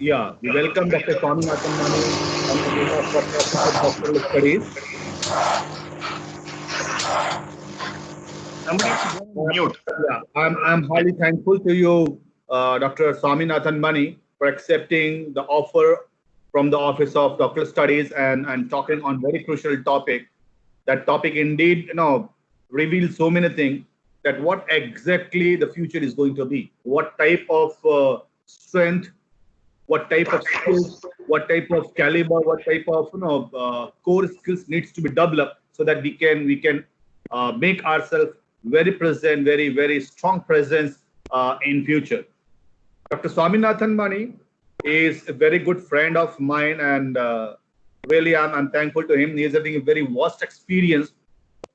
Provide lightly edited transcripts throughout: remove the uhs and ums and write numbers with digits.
Yeah, we welcome Dr. Swaminathan Mani on the behalf of Office of Doctoral Studies. Somebody should go on Uh, mute. yeah, I'm highly thankful to you, Dr. Swaminathan Mani, for accepting the offer from the Office of Doctoral Studies and talking on very crucial topic. That topic indeed, reveals so many things that what exactly the future is going to be, what type of strength, what type of skills, what type of caliber, what type of core skills needs to be developed so that we can make ourselves very present, very strong presence in future. Dr. Swaminathan Mani is a very good friend of mine, and really I'm thankful to him. He is having a very vast experience,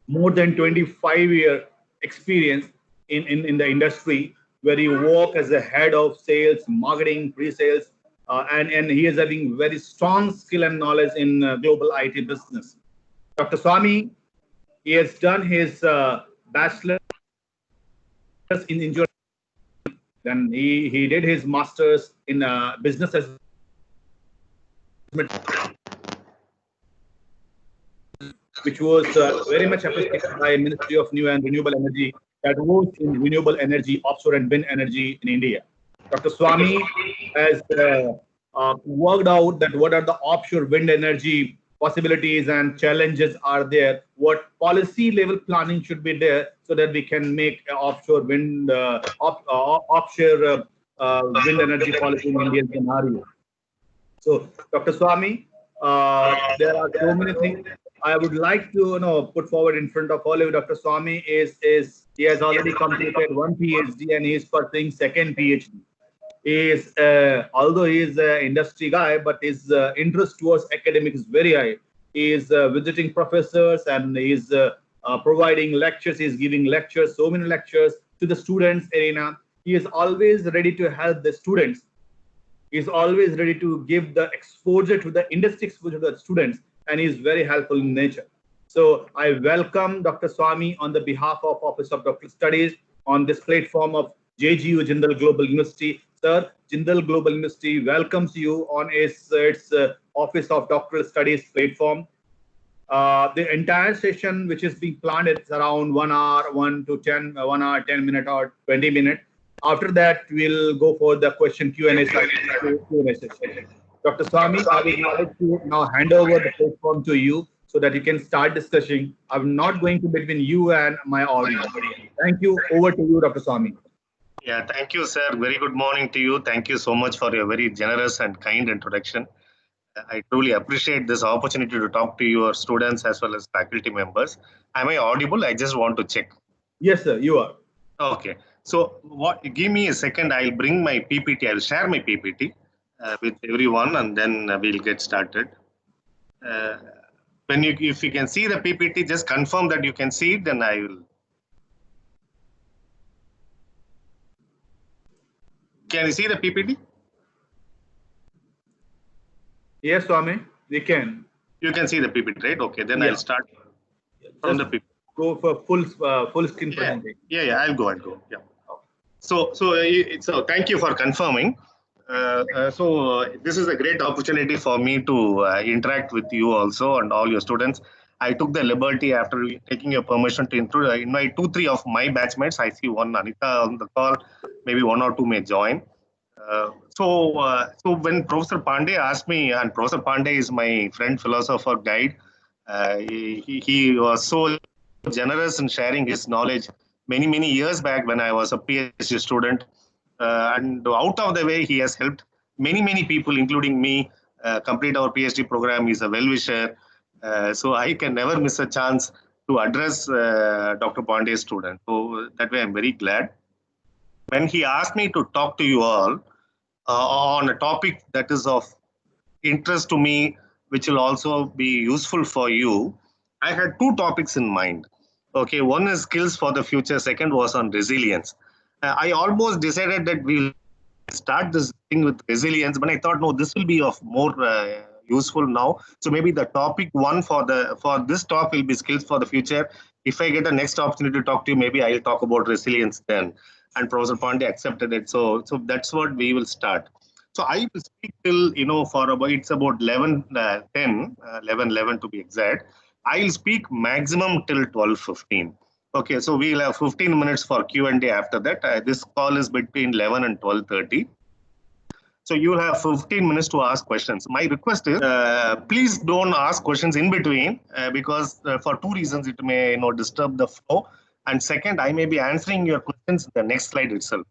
more than 25-year experience in the industry, where he work as a head of sales, marketing, pre-sales, and he is having very strong skill and knowledge in global IT business. Dr. Swami, he has done his bachelor's in engineering, then he did his master's in business as which was very much appreciated by Ministry of New and Renewable Energy that works in renewable energy, offshore and wind energy in India. Dr. Swami has worked out that what are the offshore wind energy possibilities and challenges are there, what policy level planning should be there so that we can make offshore wind energy policy in Indian scenario. So, Dr. Swami, there are so many things I would like to put forward in front of all of you. Dr. Swami is he has already completed one PhD and he is pursuing second PhD. He is although he is an industry guy, but his interest towards academic is very high. He is visiting professors and he is providing lectures. He is giving lectures, so many lectures to the students arena. He is always ready to help the students, is always ready to give the exposure to the industry exposure to the students, and is very helpful in nature. So I welcome Dr. Swami on the behalf of Office of Doctoral Studies on this platform of JGU, Jindal Global University. Sir, Jindal Global University welcomes you on its Office of Doctoral Studies platform. The entire session, which is being planned, it's around 1 hour, 1 hour, 10 minutes, or 20 minutes. After that, we'll go for the question Q&A session. Dr. Swami, I would like to now hand over the platform to you so that you can start discussing. I'm not going to between you and my audience. Thank you. Over to you, Dr. Swami. Yeah, thank you, sir. Very good morning to you. Thank you so much for your very generous and kind introduction. I truly appreciate this opportunity to talk to your students as well as faculty members. Am I audible? I just want to check. Yes, sir, you are. Okay. So, what? Give me a second. I'll bring my PPT. I'll share my PPT with everyone, and then we'll get started. Uh, if you can see the PPT, just confirm that you can see it. Then I will. Can you see the PPT? Yes, Swami, we can. You can see the PPT, right? Okay, then Yeah. I'll start from the PPT. Go for full screen presentation. Yeah, I'll go. Yeah. So thank you for confirming. This is a great opportunity for me to interact with you also and all your students. I took the liberty after taking your permission to invite 2-3 of my batchmates. I see one Anita on the call, maybe one or two may join. So when Professor Pandey asked me, and Professor Pandey is my friend, philosopher, guide, he was so generous in sharing his knowledge many years back when I was a PhD student, and out of the way he has helped many people, including me, complete our PhD program. He's a well-wisher, so I can never miss a chance to address Dr. Pandey's student. So that way, I'm very glad. When he asked me to talk to you all on a topic that is of interest to me, which will also be useful for you, I had two topics in mind. Okay, one is skills for the future. Second was on resilience. I almost decided that we'll start this thing with resilience, but I thought, no, this will be of more useful now. So maybe the topic one for this talk will be skills for the future. If I get a next opportunity to talk to you, maybe I'll talk about resilience then. And Professor Pandey accepted it. So that's what we will start. So I will speak till, for about, it's about 11, 10, 11, 11 to be exact. I'll speak maximum till 12:15. Okay, so we'll have 15 minutes for Q&A after that. This call is between 11 and 12:30. So you'll have 15 minutes to ask questions. My request is, please don't ask questions in between because for two reasons it may disturb the flow. And second, I may be answering your questions in the next slide itself.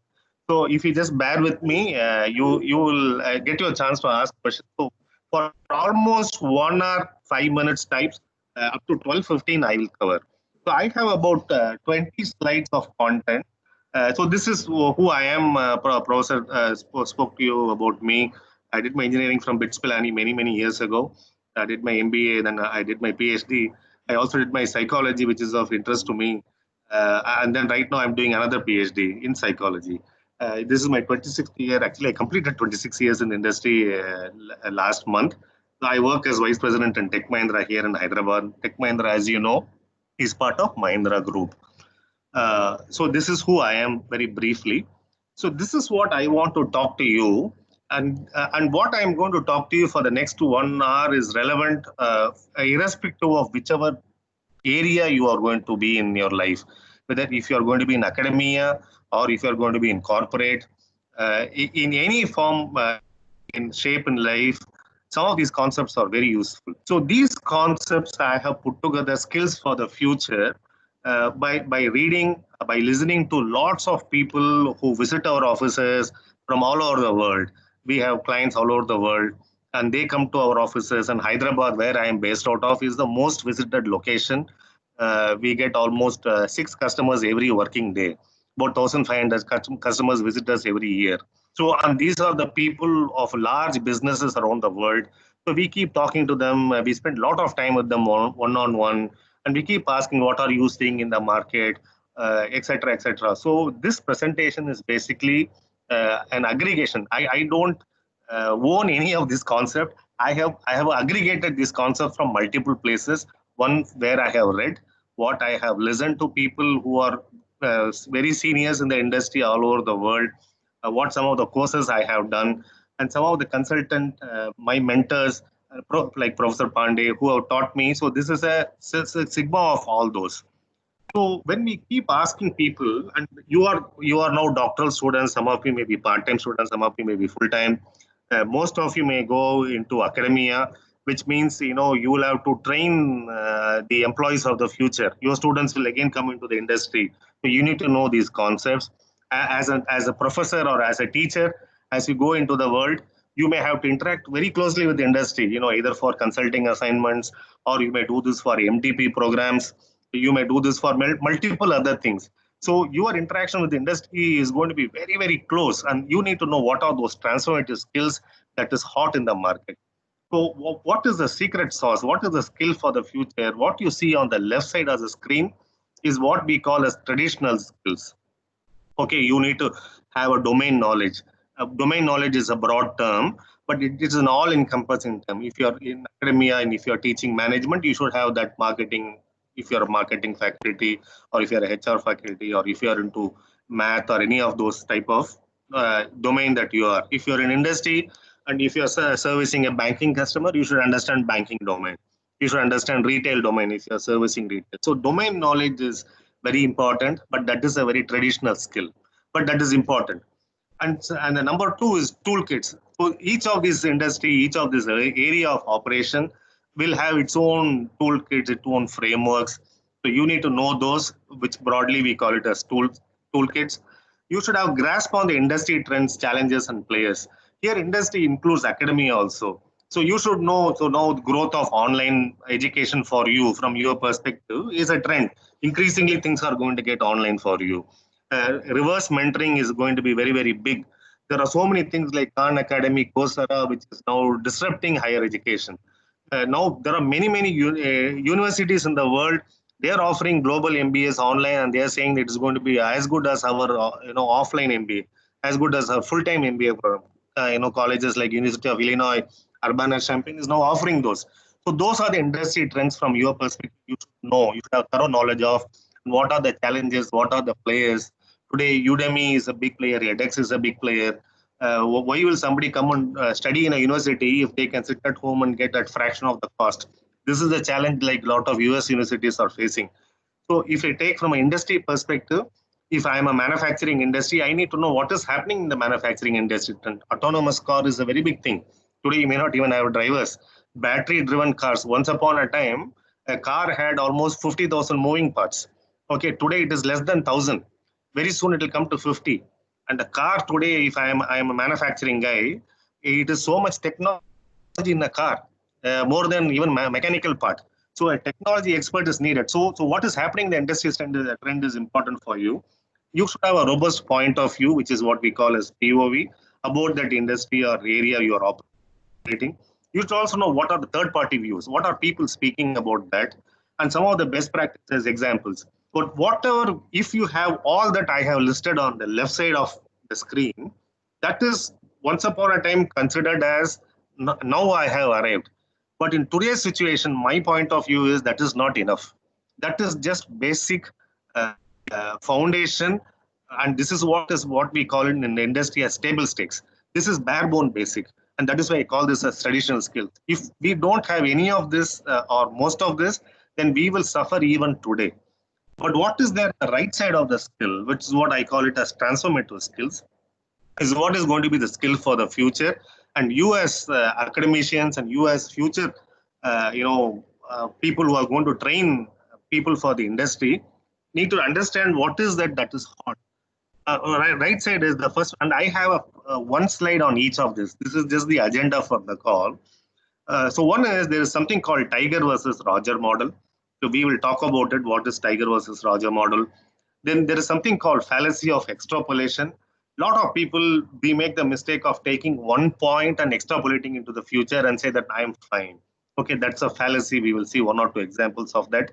So if you just bear with me, you will get your chance to ask questions. So for almost 1 hour, 5 minutes types, up to 12:15, I will cover. So I have about 20 slides of content. So this is who I am. Professor spoke to you about me. I did my engineering from BITS Pilani many years ago. I did my MBA, then I did my PhD. I also did my psychology, which is of interest to me. And then right now I'm doing another PhD in psychology. This is my 26th year. Actually, I completed 26 years in the industry last month. So I work as Vice President in Tech Mahindra here in Hyderabad. Tech Mahindra, as you know, is part of Mahindra Group. So this is who I am very briefly. So this is what I want to talk to you, and what I am going to talk to you for the next 1 hour is relevant, irrespective of whichever area you are going to be in your life, whether if you are going to be in academia or if you are going to be in corporate, in any form, in shape in life. Some of these concepts are very useful. So these concepts I have put together skills for the future by reading, by listening to lots of people who visit our offices from all over the world. We have clients all over the world, and they come to our offices. And Hyderabad, where I am based out of, is the most visited location. We get almost 6 customers every working day. About 1,500 customers visit us every year. So, and these are the people of large businesses around the world. So we keep talking to them. We spend a lot of time with them one on one, and we keep asking what are you seeing in the market, etc., etc. So this presentation is basically an aggregation. I don't own any of this concept. I have aggregated this concept from multiple places. One where I have read, what I have listened to people who are very seniors in the industry all over the world, what some of the courses I have done, and some of the consultant, my mentors, like Professor Pandey, who have taught me. So this is a sigma of all those. So when we keep asking people, and you are now doctoral students, some of you may be part-time students, some of you may be full-time. Most of you may go into academia, which means you will have to train the employees of the future. Your students will again come into the industry, so you need to know these concepts. As a professor or as a teacher, as you go into the world, you may have to interact very closely with the industry. Either for consulting assignments, or you may do this for MTP programs, you may do this for multiple other things. So your interaction with the industry is going to be very close, and you need to know what are those transformative skills that is hot in the market. So what is the secret sauce? What is the skill for the future? What you see on the left side of the screen is what we call as traditional skills. Okay, you need to have a domain knowledge. Domain knowledge is a broad term, but it is an all-encompassing term. If you're in academia and if you're teaching management, you should have that marketing. If you're a marketing faculty, or if you're a HR faculty, or if you're into math or any of those type of domain that you are. If you're in industry and if you're servicing a banking customer, you should understand banking domain. You should understand retail domain if you're servicing retail. So domain knowledge is very important, but that is a very traditional skill. But that is important. And the number two is toolkits. So each of these industry, each of this area of operation will have its own toolkits, its own frameworks. So you need to know those, which broadly we call it as toolkits. You should have grasp on the industry trends, challenges, and players. Here, industry includes academia also. So you should know. So now, the growth of online education for you, from your perspective, is a trend. Increasingly, things are going to get online for you. Reverse mentoring is going to be very big. There are so many things like Khan Academy, Coursera, which is now disrupting higher education. Now there are many universities in the world. They are offering global MBAs online, and they are saying that it's going to be as good as our offline MBA, as good as a full-time MBA for colleges like University of Illinois, Urbana-Champaign is now offering those. So those are the industry trends from your perspective. You should know. You should have thorough knowledge of what are the challenges, what are the players. Today, Udemy is a big player, edX is a big player. Why will somebody come and study in a university if they can sit at home and get that fraction of the cost? This is the challenge like a lot of US universities are facing. So if I take from an industry perspective, if I am a manufacturing industry, I need to know what is happening in the manufacturing industry. And autonomous car is a very big thing. Today, you may not even have drivers. Battery-driven cars. Once upon a time, a car had almost 50,000 moving parts. Okay, today it is less than 1,000. Very soon it will come to 50. And the car today, if I am a manufacturing guy, it is so much technology in the car, more than even mechanical part. So a technology expert is needed. So what is happening in the industry trend is important for you. You should have a robust point of view, which is what we call as POV, about that industry or area you are operating. You should also know what are the third party views, what are people speaking about that, and some of the best practices examples. But whatever, if you have all that I have listed on the left side of the screen, that is once upon a time considered as now I have arrived. But in today's situation, my point of view is that is not enough. That is just basic foundation, and this is what we call it in the industry as table stakes. This is bare bone basic, and that is why I call this as traditional skills. If we don't have any of this or most of this, then we will suffer even today. But what is there the right side of the skill, which is what I call it as transformative skills, is what is going to be the skill for the future. And you as academicians and you as future, people who are going to train people for the industry need to understand what is that is hot. Right side is the first, and I have one slide on each of this. This is just the agenda for the call. So one is there is something called Tiger versus Roger model. So we will talk about it. What is Tiger versus Roger model? Then there is something called fallacy of extrapolation. A lot of people, we make the mistake of taking one point and extrapolating into the future and say that I am fine. Okay, that's a fallacy. We will see one or two examples of that.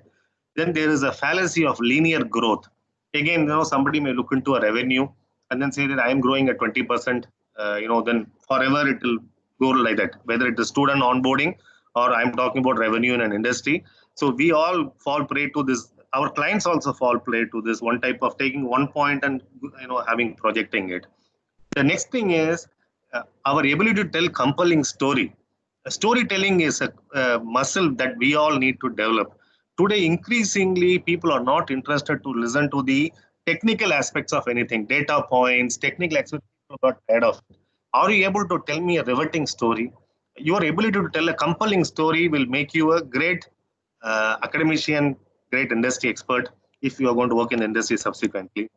Then there is a fallacy of linear growth. Again, somebody may look into a revenue and then say that I am growing at 20%. Then forever it will go like that. Whether it is student onboarding or I'm talking about revenue in an industry. So we all fall prey to this. Our clients also fall prey to this one type of taking one point and having projecting it. The next thing is our ability to tell compelling story. Storytelling is a muscle that we all need to develop. Today, increasingly, people are not interested to listen to the technical aspects of anything, data points, technical aspects. People got tired of it. Are you able to tell me a riveting story? Your ability to tell a compelling story will make you a great academician, great industry expert if you are going to work in the industry subsequently.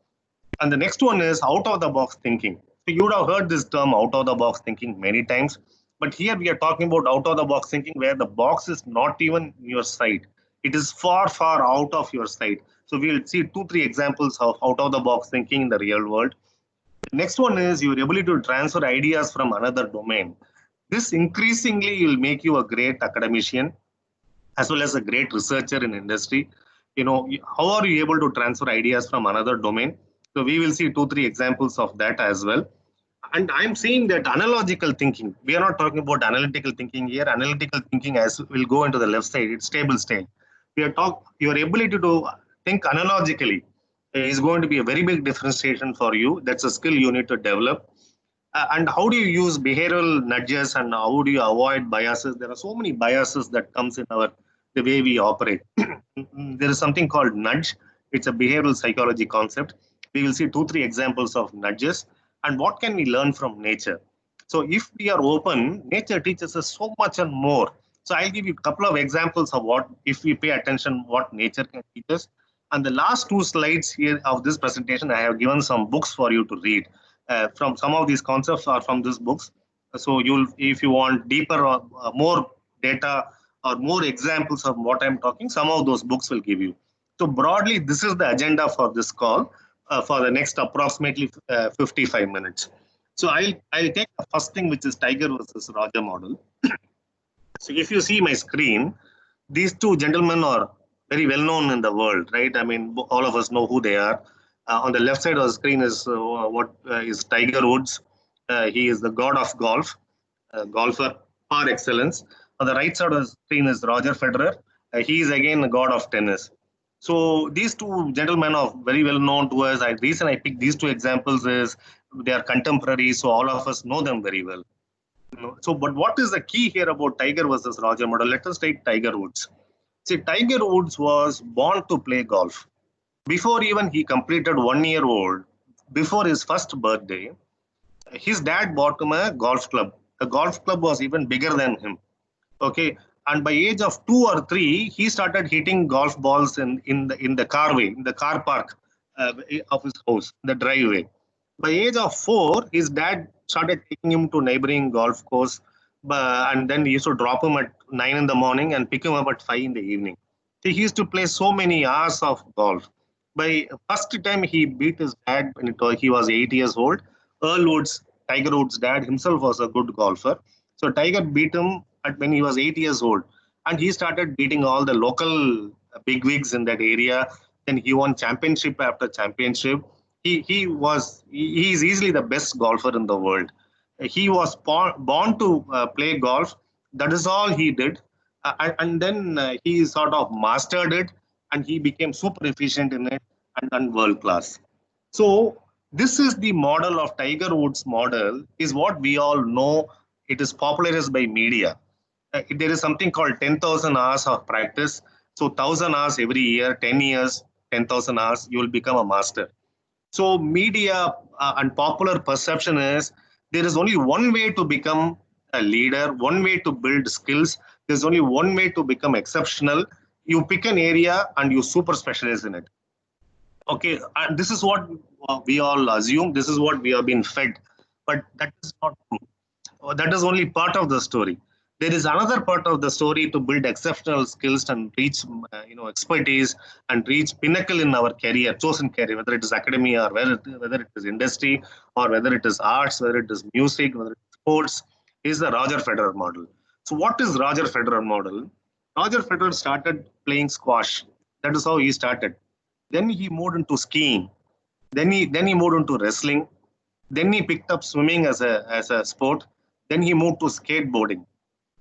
And the next one is out of the box thinking. So you would have heard this term out of the box thinking many times, but here we are talking about out of the box thinking where the box is not even in your sight. It is far, far out of your sight. So we'll see 2-3 examples of out of the box thinking in the real world. The next one is your ability to transfer ideas from another domain. This increasingly will make you a great academician as well as a great researcher in industry. How are you able to transfer ideas from another domain? So we will see 2-3 examples of that as well. And I'm saying that analogical thinking, we are not talking about analytical thinking here. Analytical thinking as will go into the left side, it's stable state. Your ability to think analogically is going to be a very big differentiation for you. That's a skill you need to develop. And how do you use behavioral nudges and how do you avoid biases? There are so many biases that comes in the way we operate. There is something called nudge. It's a behavioral psychology concept. We will see 2-3 examples of nudges and what can we learn from nature. So if we are open, nature teaches us so much and more. So I'll give you a couple of examples of what, if we pay attention, what nature can teach us. And the last 2 slides here of this presentation, I have given some books for you to read. From some of these concepts are from these books. So if you want deeper or more data or more examples of what I'm talking, some of those books will give you. So broadly, this is the agenda for this call for the next approximately 55 minutes. So I'll take the first thing, which is Tiger versus Roger model. So if you see my screen, these 2 gentlemen are very well known in the world, right? I mean, all of us know who they are. On the left side of the screen is is Tiger Woods. He is the god of golf, golfer par excellence. On the right side of the screen is Roger Federer. He is again the god of tennis. So these 2 gentlemen are very well known to us. The reason I picked these 2 examples is they are contemporaries, so all of us know them very well. So, but what is the key here about Tiger versus Roger model? Let us take Tiger Woods. See, Tiger Woods was born to play golf. Before even he completed 1 year old, before his first birthday, his dad bought him a golf club. The golf club was even bigger than him. Okay, and by age of 2 or 3, he started hitting golf balls in the carway, in the car park of his house, the driveway. By age of 4, his dad started taking him to neighboring golf course, and then he used to drop him at 9 in the morning and pick him up at 5 in the evening. So he used to play so many hours of golf. By first time he beat his dad when he was 8 years old. Earl Woods, Tiger Woods' dad himself was a good golfer. So Tiger beat him when he was 8 years old, and he started beating all the local bigwigs in that area. Then he won championship after championship. He is easily the best golfer in the world. He was born to play golf. That is all he did, and then he sort of mastered it, and he became super efficient in it and world class. So this is the model of Tiger Woods model, is what we all know. It is popularized by media. There is something called 10,000 hours of practice. So 1,000 hours every year, 10 years, 10,000 hours, you will become a master. So media and popular perception is there is only one way to become a leader, one way to build skills. There's only one way to become exceptional. You pick an area and you super specialize in it. Okay, and this is what we all assume. This is what we have been fed, but that is not true. That is only part of the story. There is another part of the story to build exceptional skills and reach, expertise and reach pinnacle in our career, chosen career, whether it is academia or whether it is industry or whether it is arts, whether it is music, whether it is sports, is the Roger Federer model. So, what is Roger Federer model? Roger Federer started playing squash. That is how he started. Then he moved into skiing. Then he moved into wrestling. Then he picked up swimming as a sport. Then he moved to skateboarding.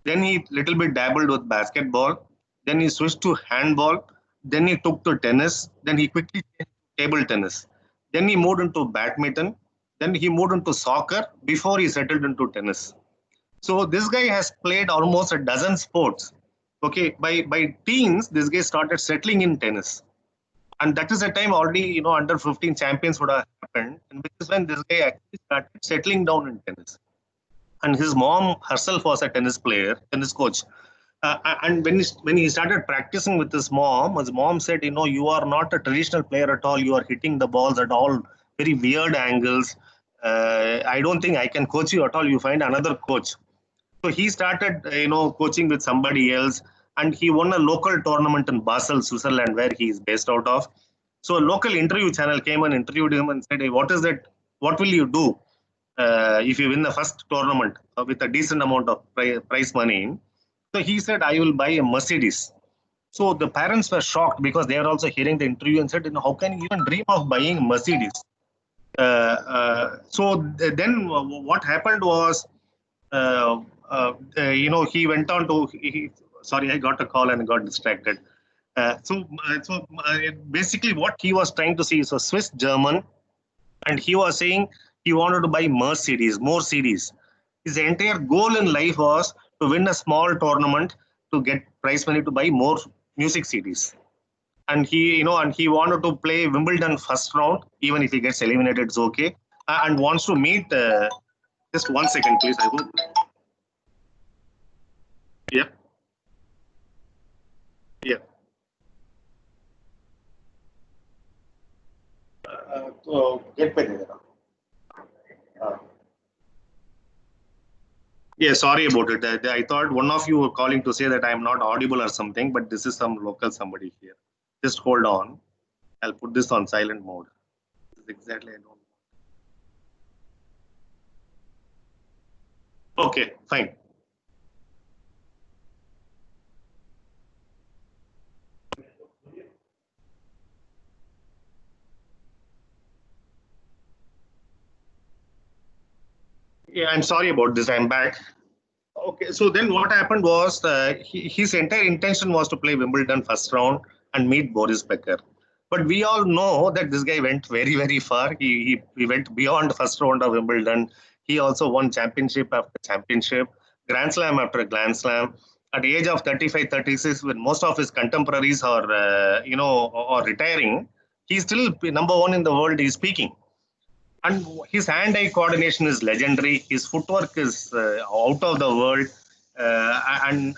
Then he little bit dabbled with basketball. Then he switched to handball. Then he took to tennis. Then he quickly changed to table tennis. Then he moved into badminton. Then he moved into soccer before he settled into tennis. So this guy has played almost a dozen sports. Okay, by teens, this guy started settling in tennis. And that is a time already, under 15 champions would have happened. And which is when this guy actually started settling down in tennis. And his mom herself was a tennis player, tennis coach. And when he started practicing with his mom said, you are not a traditional player at all. You are hitting the balls at all very weird angles. I don't think I can coach you at all. You find another coach. So he started, coaching with somebody else, and he won a local tournament in Basel, Switzerland, where he is based out of. So a local interview channel came and interviewed him and said, "Hey, what is that? What will you do if you win the first tournament with a decent amount of prize money?" So he said, "I will buy a Mercedes." So the parents were shocked because they are also hearing the interview and said, "How can you even dream of buying a Mercedes?" Then what happened was, he went on to. Sorry, I got a call and got distracted. Basically, what he was trying to see is a Swiss German, and he was saying he wanted to buy Mercedes, more CDs. His entire goal in life was to win a small tournament to get prize money to buy more music CDs. And he wanted to play Wimbledon first round, even if he gets eliminated, it's okay. And wants to meet. Just 1 second, please. I hope. Yeah. Yeah. Get back there. Yeah, sorry about it. I thought one of you were calling to say that I'm not audible or something, but this is some local somebody here. Just hold on. I'll put this on silent mode. This is exactly I don't. Okay, fine. Yeah, I'm sorry about this. I'm back. Okay, so then what happened was his entire intention was to play Wimbledon first round and meet Boris Becker. But we all know that this guy went very, very far. He went beyond first round of Wimbledon. He also won championship after championship, Grand Slam after Grand Slam. At the age of 35, 36, when most of his contemporaries are, are retiring, he's still number one in the world. He's speaking. And his hand-eye coordination is legendary. His footwork is out of the world. And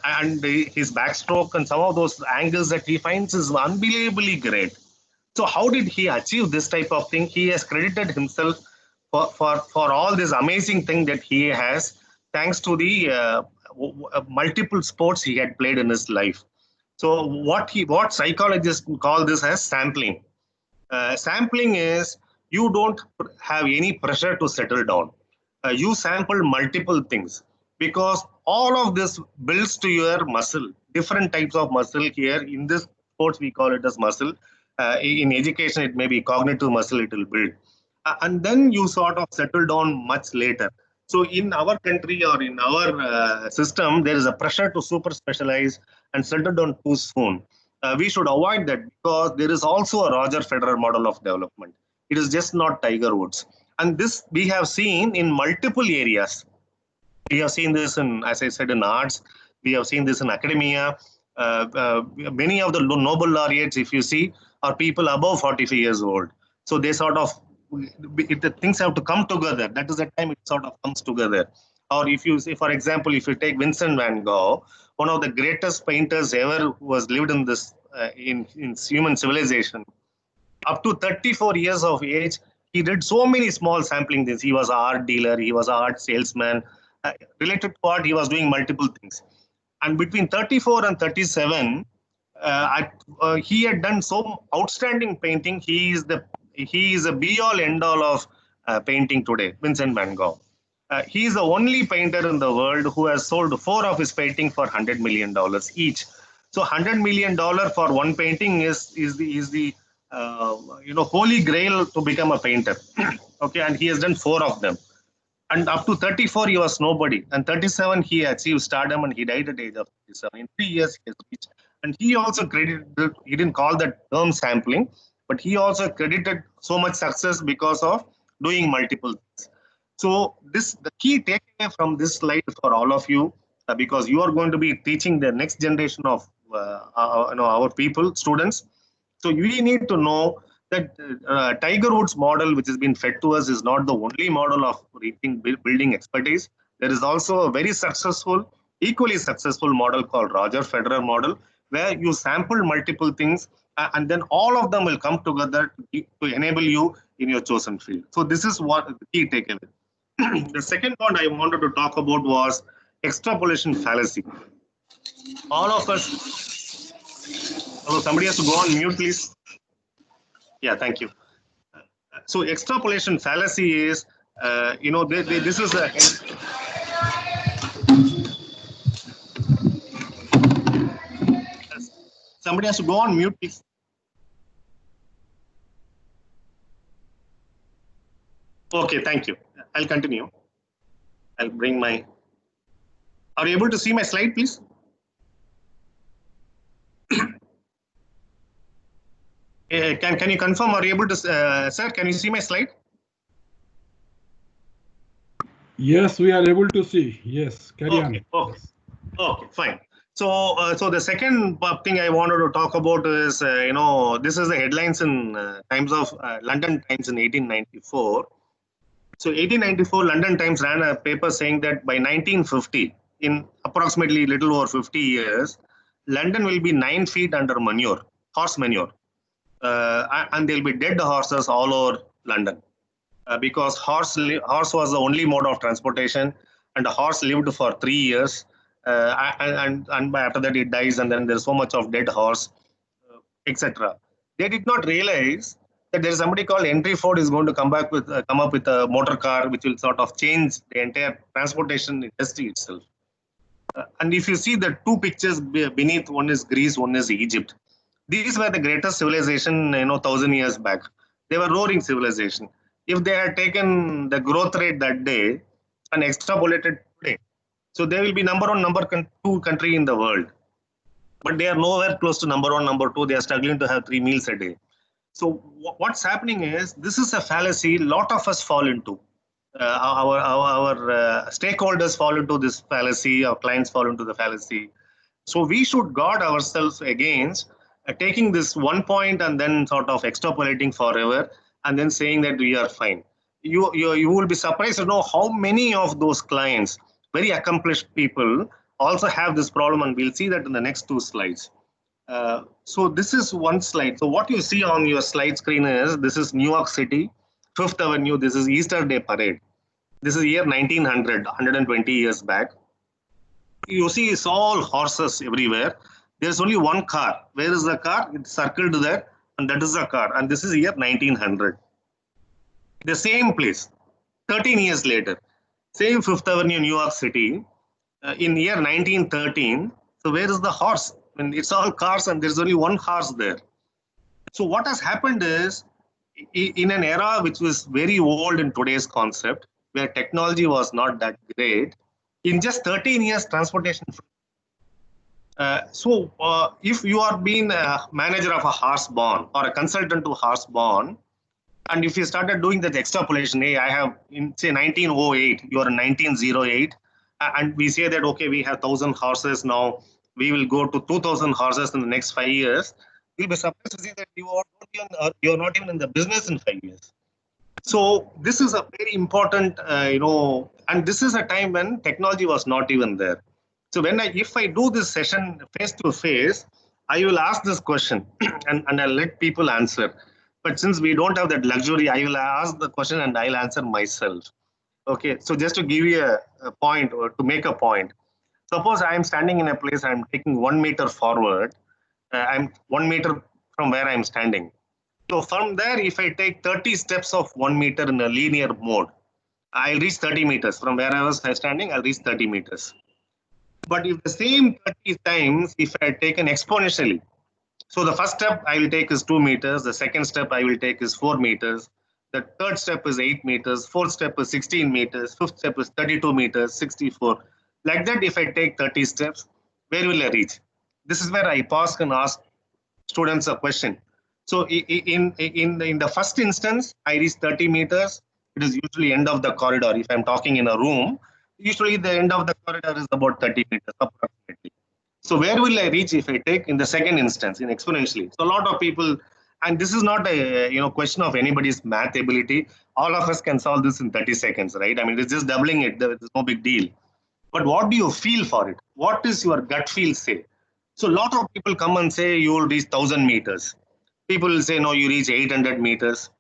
his backstroke and some of those angles that he finds is unbelievably great. So how did he achieve this type of thing? He has credited himself for all this amazing thing that he has, thanks to the multiple sports he had played in his life. So what psychologists call this as sampling. Sampling is you don't have any pressure to settle down. You sample multiple things because all of this builds to your muscle, different types of muscle here. In this sports, we call it as muscle. In education, it may be cognitive muscle, it will build. And then you sort of settle down much later. So in our country or in our system, there is a pressure to super specialize and settle down too soon. We should avoid that because there is also a Roger Federer model of development. It is just not Tiger Woods. And this we have seen in multiple areas. We have seen this in, as I said, in arts. We have seen this in academia. Many of the Nobel laureates, if you see, are people above 45 years old. So they sort of, the things have to come together. That is the time it sort of comes together. Or if you say, for example, if you take Vincent van Gogh, one of the greatest painters ever who has lived in this in human civilization, up to 34 years of age, he did so many small sampling things. He was an art dealer, he was an art salesman. Related to art, he was doing multiple things. And between 34 and 37, he had done so outstanding painting. He is a be all end all of painting today, Vincent van Gogh. He is the only painter in the world who has sold 4 of his paintings for $100 million each. So $100 million for one painting is the holy grail to become a painter. Okay, and he has done 4 of them. And up to 34, he was nobody. And 37, he achieved stardom and he died at the age of 37. In 3 years, he has reached. And he also credited, he didn't call that term sampling, but he also credited so much success because of doing multiple things. So the key takeaway from this slide for all of you, because you are going to be teaching the next generation of our people, students. So we need to know that Tiger Woods model, which has been fed to us, is not the only model of building expertise. There is also a very successful, equally successful model called Roger Federer model, where you sample multiple things and then all of them will come together to enable you in your chosen field. So this is what the key takeaway. The second point I wanted to talk about was extrapolation fallacy. All of us, hello, somebody has to go on mute, please. Yeah, thank you. So extrapolation fallacy is, this is a... Somebody has to go on mute, please. Okay, thank you. I'll continue. I'll bring my... Are you able to see my slide, please? Can you confirm? Are you able to, sir? Can you see my slide? Yes, we are able to see. Yes, carry on. Okay, okay, fine. So, so the second thing I wanted to talk about is, this is the headlines in Times of London Times in 1894. So 1894, London Times ran a paper saying that by 1950, in approximately little over 50 years, London will be 9 feet under manure, horse manure. And there'll be dead horses all over London because horse was the only mode of transportation, and the horse lived for 3 years, and after that it dies, and then there's so much of dead horse, etc. They did not realize that there is somebody called Henry Ford is going to come up with a motor car which will sort of change the entire transportation industry itself. And if you see the 2 pictures beneath, one is Greece, one is Egypt. These were the greatest civilization, 1,000 years back. They were roaring civilization. If they had taken the growth rate that day and extrapolated today, so they will be number 1, number 2 country in the world. But they are nowhere close to number 1, number 2. They are struggling to have 3 meals a day. So what's happening is, this is a fallacy a lot of us fall into. Our stakeholders fall into this fallacy, our clients fall into the fallacy. So we should guard ourselves against taking this one point and then sort of extrapolating forever and then saying that we are fine. You will be surprised to know how many of those clients, very accomplished people, also have this problem, and we'll see that in the next two slides. So this is one slide. So what you see on your slide screen is, this is New York City, Fifth Avenue. This is Easter Day Parade. This is year 1900, 120 years back. You see it's all horses everywhere. There's only one car. Where is the car? It's circled there, and that is the car. And this is year 1900. The same place, 13 years later, same Fifth Avenue, New York City, in year 1913. So where is the horse? When it's all cars and there's only one horse there. So what has happened is, in an era which was very old in today's concept, where technology was not that great, in just 13 years, transportation. If you are being a manager of a horse barn or a consultant to horse barn, and if you started doing that extrapolation, hey, I have in say 1908, you are in 1908, and we say that, okay, we have 1,000 horses now, we will go to 2,000 horses in the next 5 years. You'll be surprised to see that you are not even in the business in 5 years. So this is a very important, and this is a time when technology was not even there. So if I do this session face to face, I will ask this question and I'll let people answer. But since we don't have that luxury, I will ask the question and I'll answer myself. Okay, so just to give you a point, or to make a point, suppose I am standing in a place, I'm taking 1 meter forward, I'm 1 meter from where I'm standing. So from there, if I take 30 steps of 1 meter in a linear mode, I'll reach 30 meters. From where I was standing, I'll reach 30 meters. But if the same 30 times, if I take an exponentially, so the first step I will take is 2 meters, the second step I will take is 4 meters, the third step is 8 meters, fourth step is 16 meters, fifth step is 32 meters, 64. Like that, if I take 30 steps, where will I reach? This is where I pause and ask students a question. So in the first instance, I reach 30 meters. It is usually end of the corridor. If I'm talking in a room, usually the end of the corridor is about 30 meters approximately. So where will I reach if I take in the second instance, in exponentially? So a lot of people, and this is not a question of anybody's math ability. All of us can solve this in 30 seconds, right? I mean, it's just doubling it. There's no big deal. But what do you feel for it? What does your gut feel say? So a lot of people come and say you will reach 1,000 meters. People will say, no, you reach 800 meters.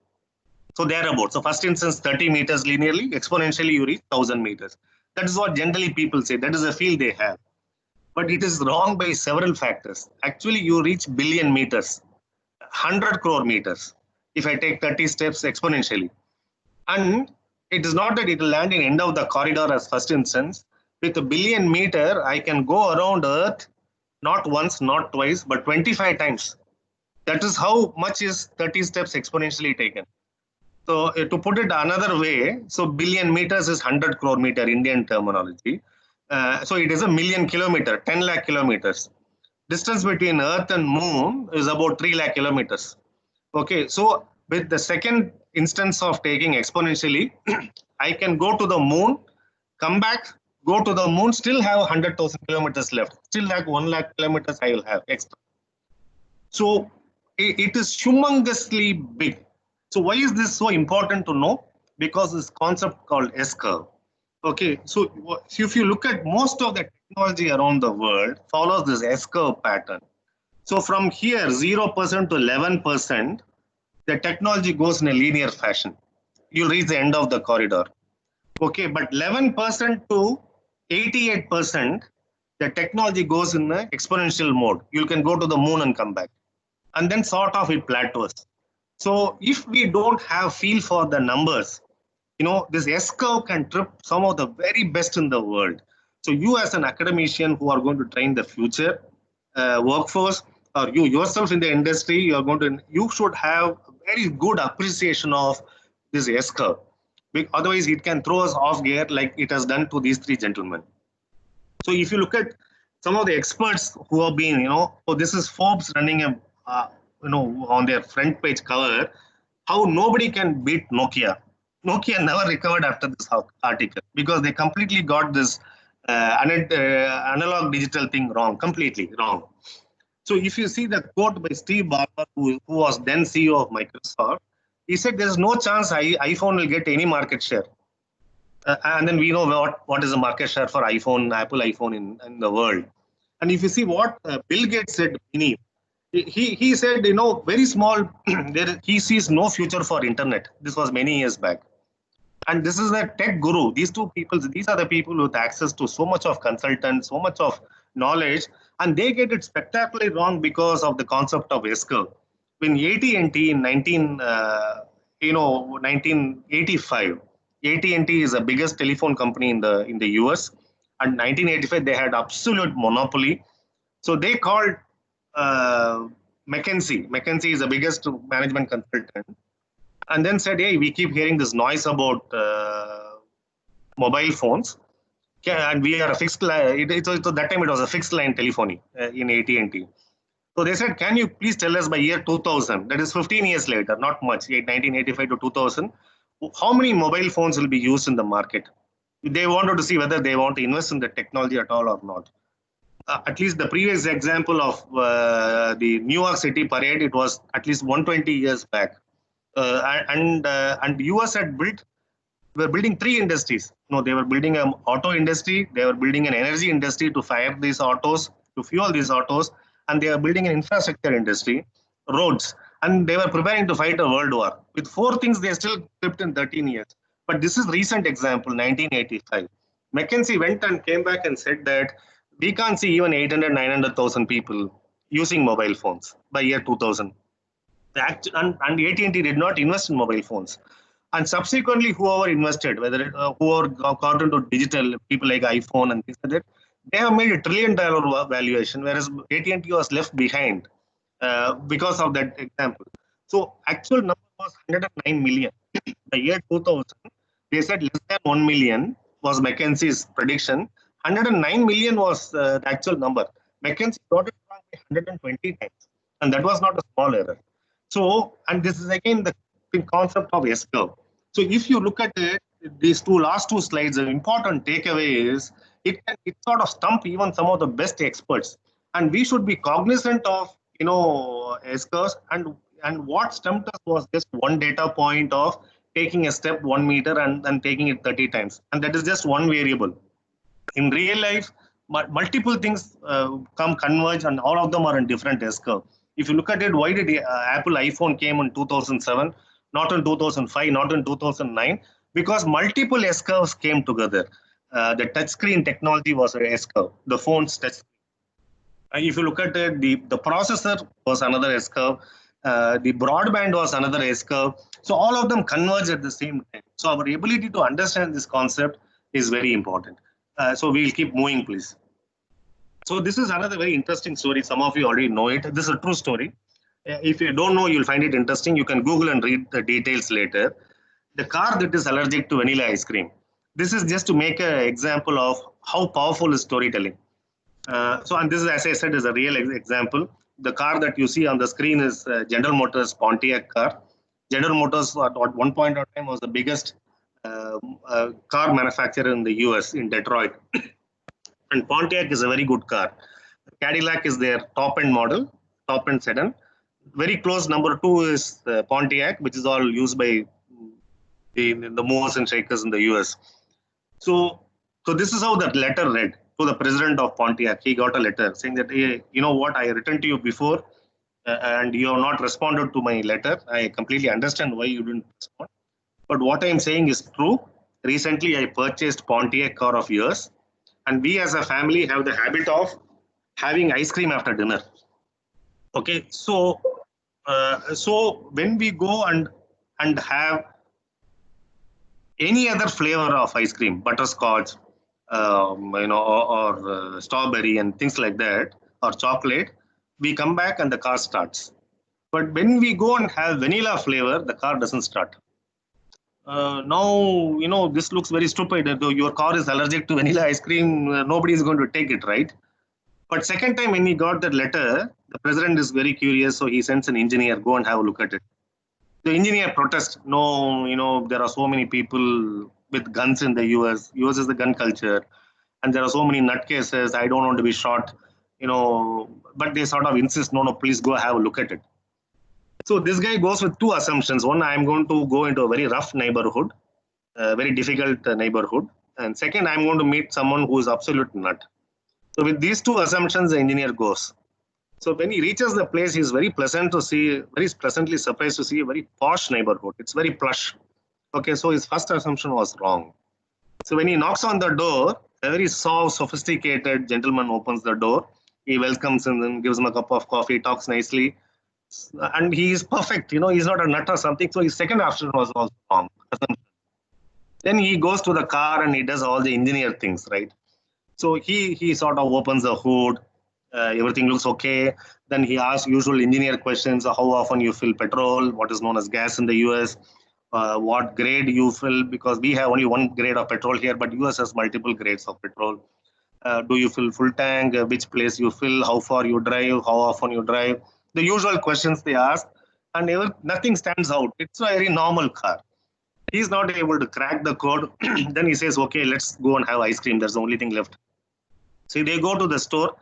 So thereabout. So first instance, 30 meters linearly, exponentially you reach 1,000 meters. That is what generally people say. That is a feel they have. But it is wrong by several factors. Actually, you reach billion meters, 100 crore meters, if I take 30 steps exponentially. And it is not that it will land in end of the corridor as first instance. With a billion meter, I can go around Earth, not once, not twice, but 25 times. That is how much is 30 steps exponentially taken. So to put it another way, so billion meters is 100 crore meter Indian terminology. So it is a million kilometer, 10 lakh kilometers. Distance between Earth and Moon is about 3 lakh kilometers. Okay, so with the second instance of taking exponentially, I can go to the Moon, come back, go to the Moon, still have 100,000 kilometers left. Still like 1 lakh kilometers I will have extra. So it is humongously big. So why is this so important to know? Because this concept called S-curve. Okay, so if you look at most of the technology around the world follows this S-curve pattern. So from here, 0% to 11%, the technology goes in a linear fashion. You'll reach the end of the corridor. Okay, but 11% to 88%, the technology goes in the exponential mode. You can go to the moon and come back. And then sort of it plateaus. So if we don't have feel for the numbers, this S-curve can trip some of the very best in the world. So you as an academician who are going to train the future workforce, or you yourself in the industry, you should have very good appreciation of this S-curve. Otherwise, it can throw us off gear like it has done to these three gentlemen. So if you look at some of the experts who have been, this is Forbes running a on their front page cover, how nobody can beat Nokia. Nokia never recovered after this article because they completely got this analog digital thing wrong, completely wrong. So if you see the quote by Steve Ballmer, who was then CEO of Microsoft, he said there's no chance iPhone will get any market share. And then we know what is the market share for iPhone, Apple iPhone in the world. And if you see what Bill Gates said beneath, he said, very small, he sees no future for internet. This was many years back. And this is the tech guru. These two people, these are the people with access to so much of consultants, so much of knowledge, and they get it spectacularly wrong because of the concept of S-curve. When AT&T in 1985, AT&T is the biggest telephone company in the US, and 1985 they had absolute monopoly. So they called McKinsey. McKinsey is the biggest management consultant, and then said, "Hey, we keep hearing this noise about mobile phones, and we are a fixed line." That time it was a fixed line telephony in AT&T. So they said, "Can you please tell us by year 2000, that is 15 years later, not much, 1985 to 2000, how many mobile phones will be used in the market?" They wanted to see whether they want to invest in the technology at all or not. At least the previous example of the New York City parade, it was at least 120 years back. And US had were building three industries. They were building an auto industry, they were building an energy industry to fire these autos, to fuel these autos, and they were building an infrastructure industry, roads, and they were preparing to fight a world war. With four things, they still clipped in 13 years. But this is recent example, 1985. McKinsey went and came back and said that we can't see even 800, 900,000 people using mobile phones by year 2000. And AT&T did not invest in mobile phones. And subsequently, whoever invested, whoever got into digital, people like iPhone and things like that, they have made $1 trillion valuation, whereas AT&T was left behind because of that example. So actual number was 109 million. The year 2000, they said less than 1 million was McKinsey's prediction. 109 million was the actual number. McKinsey got it wrong by 120 times. And that was not a small error. So, and this is again the concept of S-curve. So if you look at it, these last two slides, the important takeaway is it sort of stump even some of the best experts. And we should be cognizant of, S-curves, and what stumped us was just one data point of taking a step 1 meter and taking it 30 times. And that is just one variable. In real life, multiple things converge, and all of them are in different S-curve. If you look at it, why did Apple iPhone came in 2007, not in 2005, not in 2009? Because multiple S-curves came together. The touchscreen technology was an S-curve. The phone's touchscreen. If you look at it, the processor was another S-curve. The broadband was another S-curve. So all of them converge at the same time. So our ability to understand this concept is very important. So we'll keep moving, please. So this is another very interesting story. Some of you already know it. This is a true story. If you don't know, you'll find it interesting. You can Google and read the details later. The car that is allergic to vanilla ice cream. This is just to make an example of how powerful is storytelling. And this is, as I said, is a real example. The car that you see on the screen is General Motors Pontiac car. General Motors at one point of time was the biggest car manufacturer in the US, in Detroit. And Pontiac is a very good car. Cadillac is their top-end model, top-end sedan. Very close number 2 is Pontiac, which is all used by the movers and shakers in the US. So this is how that letter read to the president of Pontiac. He got a letter saying that, hey, you know what, I written to you before and you have not responded to my letter. I completely understand why you didn't respond. But what I am saying is true. Recently, I purchased Pontiac car of yours. And we as a family have the habit of having ice cream after dinner. Okay, so when we go and have any other flavor of ice cream, butterscotch, or strawberry and things like that, or chocolate, we come back and the car starts. But when we go and have vanilla flavor, the car doesn't start. Now, this looks very stupid. Though your car is allergic to vanilla ice cream, nobody is going to take it, right? But second time when he got that letter, The president is very curious, so he sends an engineer, go and have a look at it. The engineer protests, no, there are so many people with guns in the US. US is the gun culture. And there are so many nutcases. I don't want to be shot, but they sort of insist, no, please go have a look at it. So this guy goes with two assumptions. One, I'm going to go into a very rough neighborhood, a very difficult neighborhood. And second, I'm going to meet someone who is absolute nut. So with these two assumptions, the engineer goes. So when he reaches the place, he's very pleasantly surprised to see a very posh neighborhood. It's very plush. Okay, so his first assumption was wrong. So when he knocks on the door, a very sophisticated gentleman opens the door. He welcomes him and gives him a cup of coffee, talks nicely. And he is perfect, he's not a nut or something. So his second assumption was also wrong. Then he goes to the car and he does all the engineer things, right? So he sort of opens the hood. Everything looks okay. Then he asks usual engineer questions. How often you fill petrol? What is known as gas in the US? What grade you fill? Because we have only one grade of petrol here, but US has multiple grades of petrol. Do you fill full tank? Which place you fill? How far you drive? How often you drive? The usual questions they ask, and nothing stands out. It's a very normal car. He's not able to crack the code. Then he says, okay, let's go and have ice cream. That's the only thing left. So they go to the store,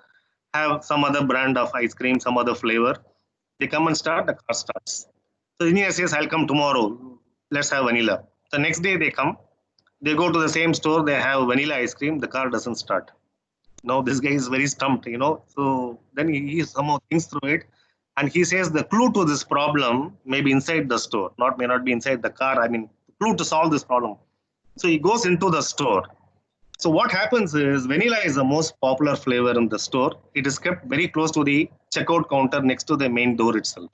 have some other brand of ice cream, some other flavor. They come and start, the car starts. So the engineer says, I'll come tomorrow. Let's have vanilla. The next day they come, they go to the same store, they have vanilla ice cream, the car doesn't start. Now this guy is very stumped, So then he somehow thinks through it. And he says the clue to this problem may be inside the store, may not be inside the car. The clue to solve this problem. So he goes into the store. So what happens is vanilla is the most popular flavor in the store. It is kept very close to the checkout counter next to the main door itself.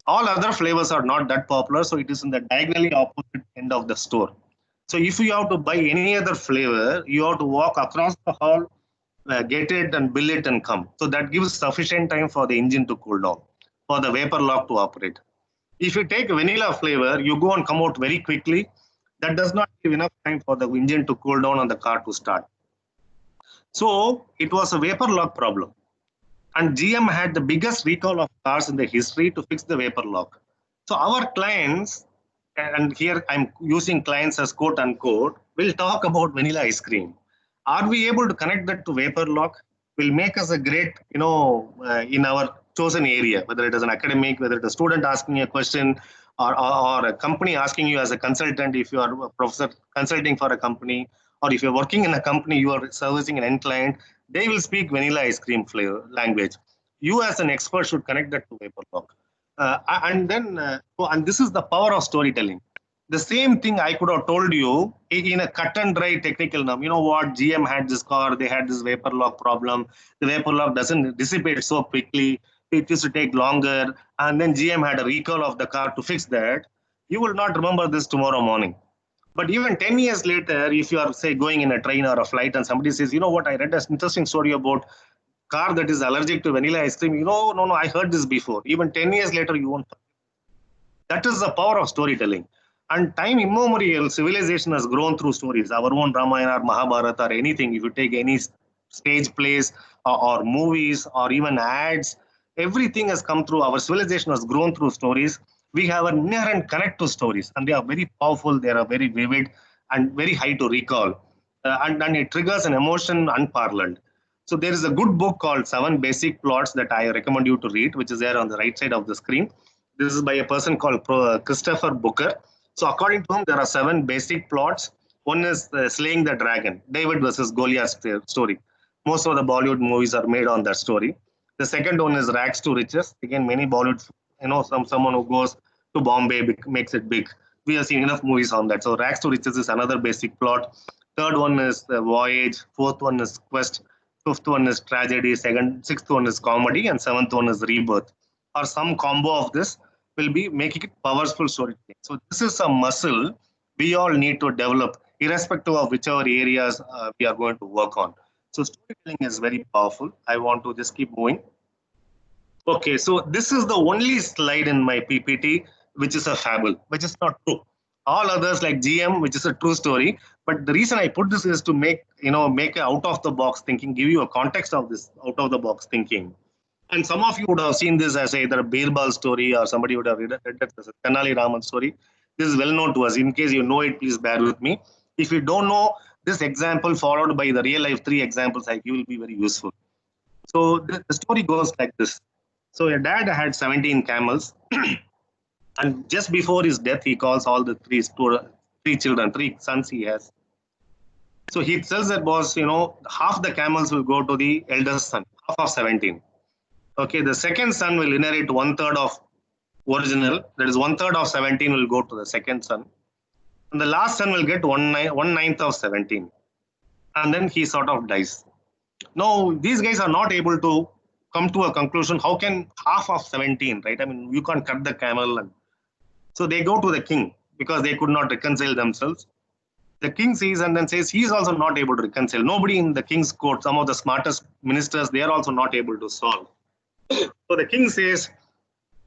All other flavors are not that popular, so it is in the diagonally opposite end of the store. So if you have to buy any other flavor, you have to walk across the hall, get it and bill it and come. So that gives sufficient time for the engine to cool down, for the vapor lock to operate. If you take vanilla flavor, you go and come out very quickly. That does not give enough time for the engine to cool down and the car to start. So it was a vapor lock problem. And GM had the biggest recall of cars in the history to fix the vapor lock. So our clients, and here I'm using clients as quote unquote, will talk about vanilla ice cream. Are we able to connect that to vapor lock? Will make us a great, in our chosen area, whether it is an academic, whether it is a student asking a question, or a company asking you as a consultant, if you are a professor consulting for a company, or if you're working in a company, you are servicing an end client, they will speak vanilla ice cream flavor language. You as an expert should connect that to vapor lock. And this is the power of storytelling. The same thing I could have told you in a cut and dry technical term. You know what? GM had this car, they had this vapor lock problem. The vapor lock doesn't dissipate so quickly. It used to take longer. And then GM had a recall of the car to fix that. You will not remember this tomorrow morning. But even 10 years later, if you are, say, going in a train or a flight and somebody says, you know what, I read an interesting story about car that is allergic to vanilla ice cream. No, I heard this before. Even 10 years later, you won't. That is the power of storytelling. And time immemorial, civilization has grown through stories. Our own Ramayana or Mahabharata or anything, if you take any stage plays or movies or even ads, everything has come through. Our civilization has grown through stories. We have an inherent connect to stories, and they are very powerful. They are very vivid and very high to recall. And it triggers an emotion unparalleled. So there is a good book called 7 Basic Plots that I recommend you to read, which is there on the right side of the screen. This is by a person called Christopher Booker. So according to him, there are 7 basic plots. One is slaying the dragon, David versus Goliath story. Most of the Bollywood movies are made on that story. The second one is rags to riches. Again, many Bollywood, someone who goes to Bombay makes it big. We have seen enough movies on that. So rags to riches is another basic plot. Third one is the voyage. Fourth one is quest. Fifth one is tragedy. Sixth one is comedy. And seventh one is rebirth. Or some combo of this will be making it powerful storytelling. So this is a muscle we all need to develop, irrespective of whichever areas we are going to work on. So storytelling is very powerful. I want to just keep moving. Okay, so this is the only slide in my PPT which is a fable, which is not true. All others like GM, which is a true story. But the reason I put this is to make, make a out of the box thinking, give you a context of this out of the box thinking. And some of you would have seen this as either a Birbal story or somebody would have read it as a Tenali Raman story. This is well known to us. In case you know it, please bear with me. If you don't know this example followed by the real life 3 examples I give will be very useful. So the story goes like this. So a dad had 17 camels, and just before his death, he calls all the three children, 3 sons he has. So he tells that boss, half the camels will go to the eldest son, half of 17. Okay, the second son will inherit 1/3 of original, that is 1/3 of 17 will go to the second son. And the last son will get 1/9 of 17. And then he sort of dies. Now, these guys are not able to come to a conclusion. How can half of 17, right? I mean, you can't cut the camel. So they go to the king because they could not reconcile themselves. The king sees and then says he's also not able to reconcile. Nobody in the king's court, some of the smartest ministers, they are also not able to solve. So the king says,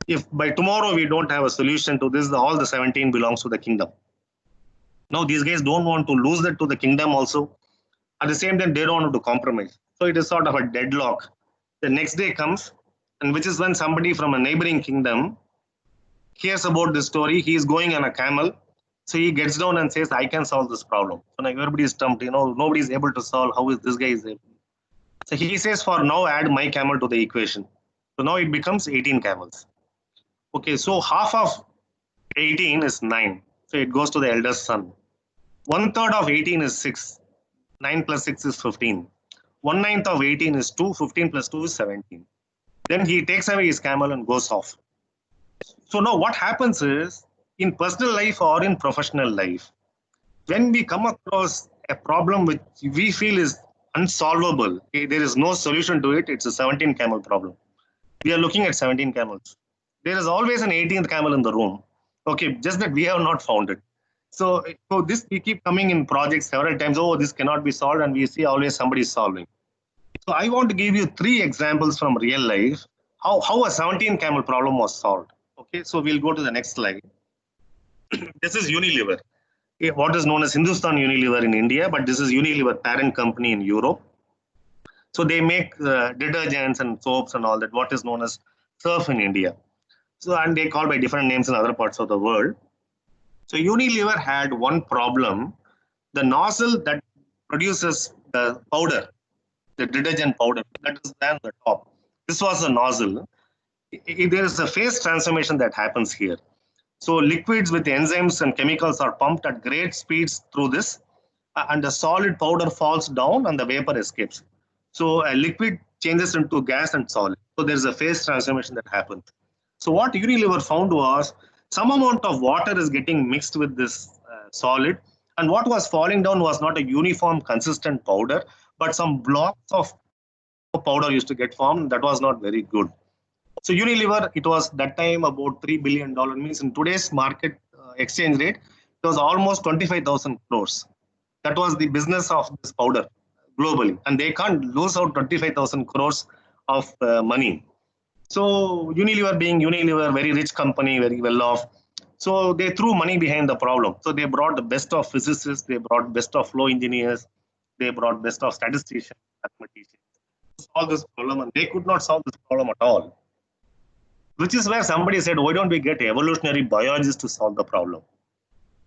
if by tomorrow we don't have a solution to this, all the 17 belongs to the kingdom. Now, these guys don't want to lose that to the kingdom also. At the same time, they don't want to compromise. So it is sort of a deadlock. The next day comes, and which is when somebody from a neighboring kingdom hears about this story. He is going on a camel. So he gets down and says, I can solve this problem. So now everybody is stumped. Nobody is able to solve. How is this guy is able? So he says, for now, add my camel to the equation. So now it becomes 18 camels. Okay, so half of 18 is 9. So it goes to the eldest son. 1/3 of 18 is 6. 9 plus 6 is 15. 1/9 of 18 is 2. 15 plus 2 is 17. Then he takes away his camel and goes off. So now what happens is, in personal life or in professional life, when we come across a problem which we feel is unsolvable, there is no solution to it, it's a 17 camel problem. We are looking at 17 camels. There is always an 18th camel in the room. Okay, just that we have not found it. So this we keep coming in projects several times. Oh, this cannot be solved, and we see always somebody solving. So I want to give you 3 examples from real life how a 17 camel problem was solved. Okay, so we'll go to the next slide. This is Unilever, what is known as Hindustan Unilever in India, but this is Unilever parent company in Europe. So they make detergents and soaps and all that, what is known as Surf in India. So, and they call by different names in other parts of the world. So Unilever had one problem. The nozzle that produces the powder, the detergent powder, that is there on the top. This was the nozzle. There is a phase transformation that happens here. So liquids with enzymes and chemicals are pumped at great speeds through this, and the solid powder falls down and the vapor escapes. So a liquid changes into gas and solid. So there's a phase transformation that happens. So what Unilever found was some amount of water is getting mixed with this solid, and what was falling down was not a uniform, consistent powder, but some blocks of powder used to get formed. That was not very good. So Unilever, it was that time about $3 billion, means in today's market exchange rate, it was almost 25,000 crores. That was the business of this powder globally, and they can't lose out 25,000 crores of money. So Unilever being Unilever, very rich company, very well off. So they threw money behind the problem. So they brought the best of physicists, they brought best of flow engineers, they brought best of statisticians, mathematicians to solve this problem, and they could not solve this problem at all. Which is where somebody said, why don't we get evolutionary biologists to solve the problem?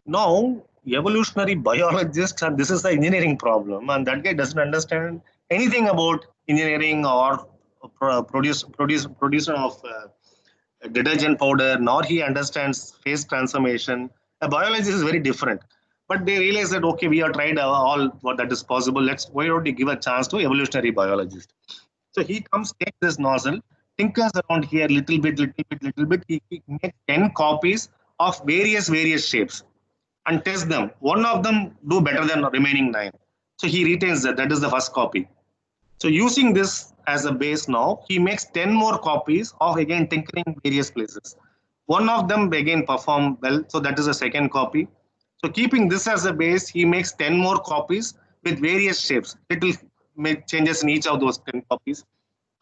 Now, evolutionary biologists, and this is the engineering problem, and that guy doesn't understand anything about engineering or producer of detergent powder, nor he understands phase transformation. A biologist is very different. But they realize that, okay, we have tried all what that is possible. Why don't we give a chance to evolutionary biologist? So he comes, takes this nozzle, tinkers around here little bit. He makes 10 copies of various shapes and tests them. One of them do better than the remaining 9. So he retains that. That is the first copy. So using this as a base now, he makes 10 more copies of again tinkering various places. One of them again perform well. So that is the second copy. So keeping this as a base, he makes 10 more copies with various shapes. It will make changes in each of those 10 copies.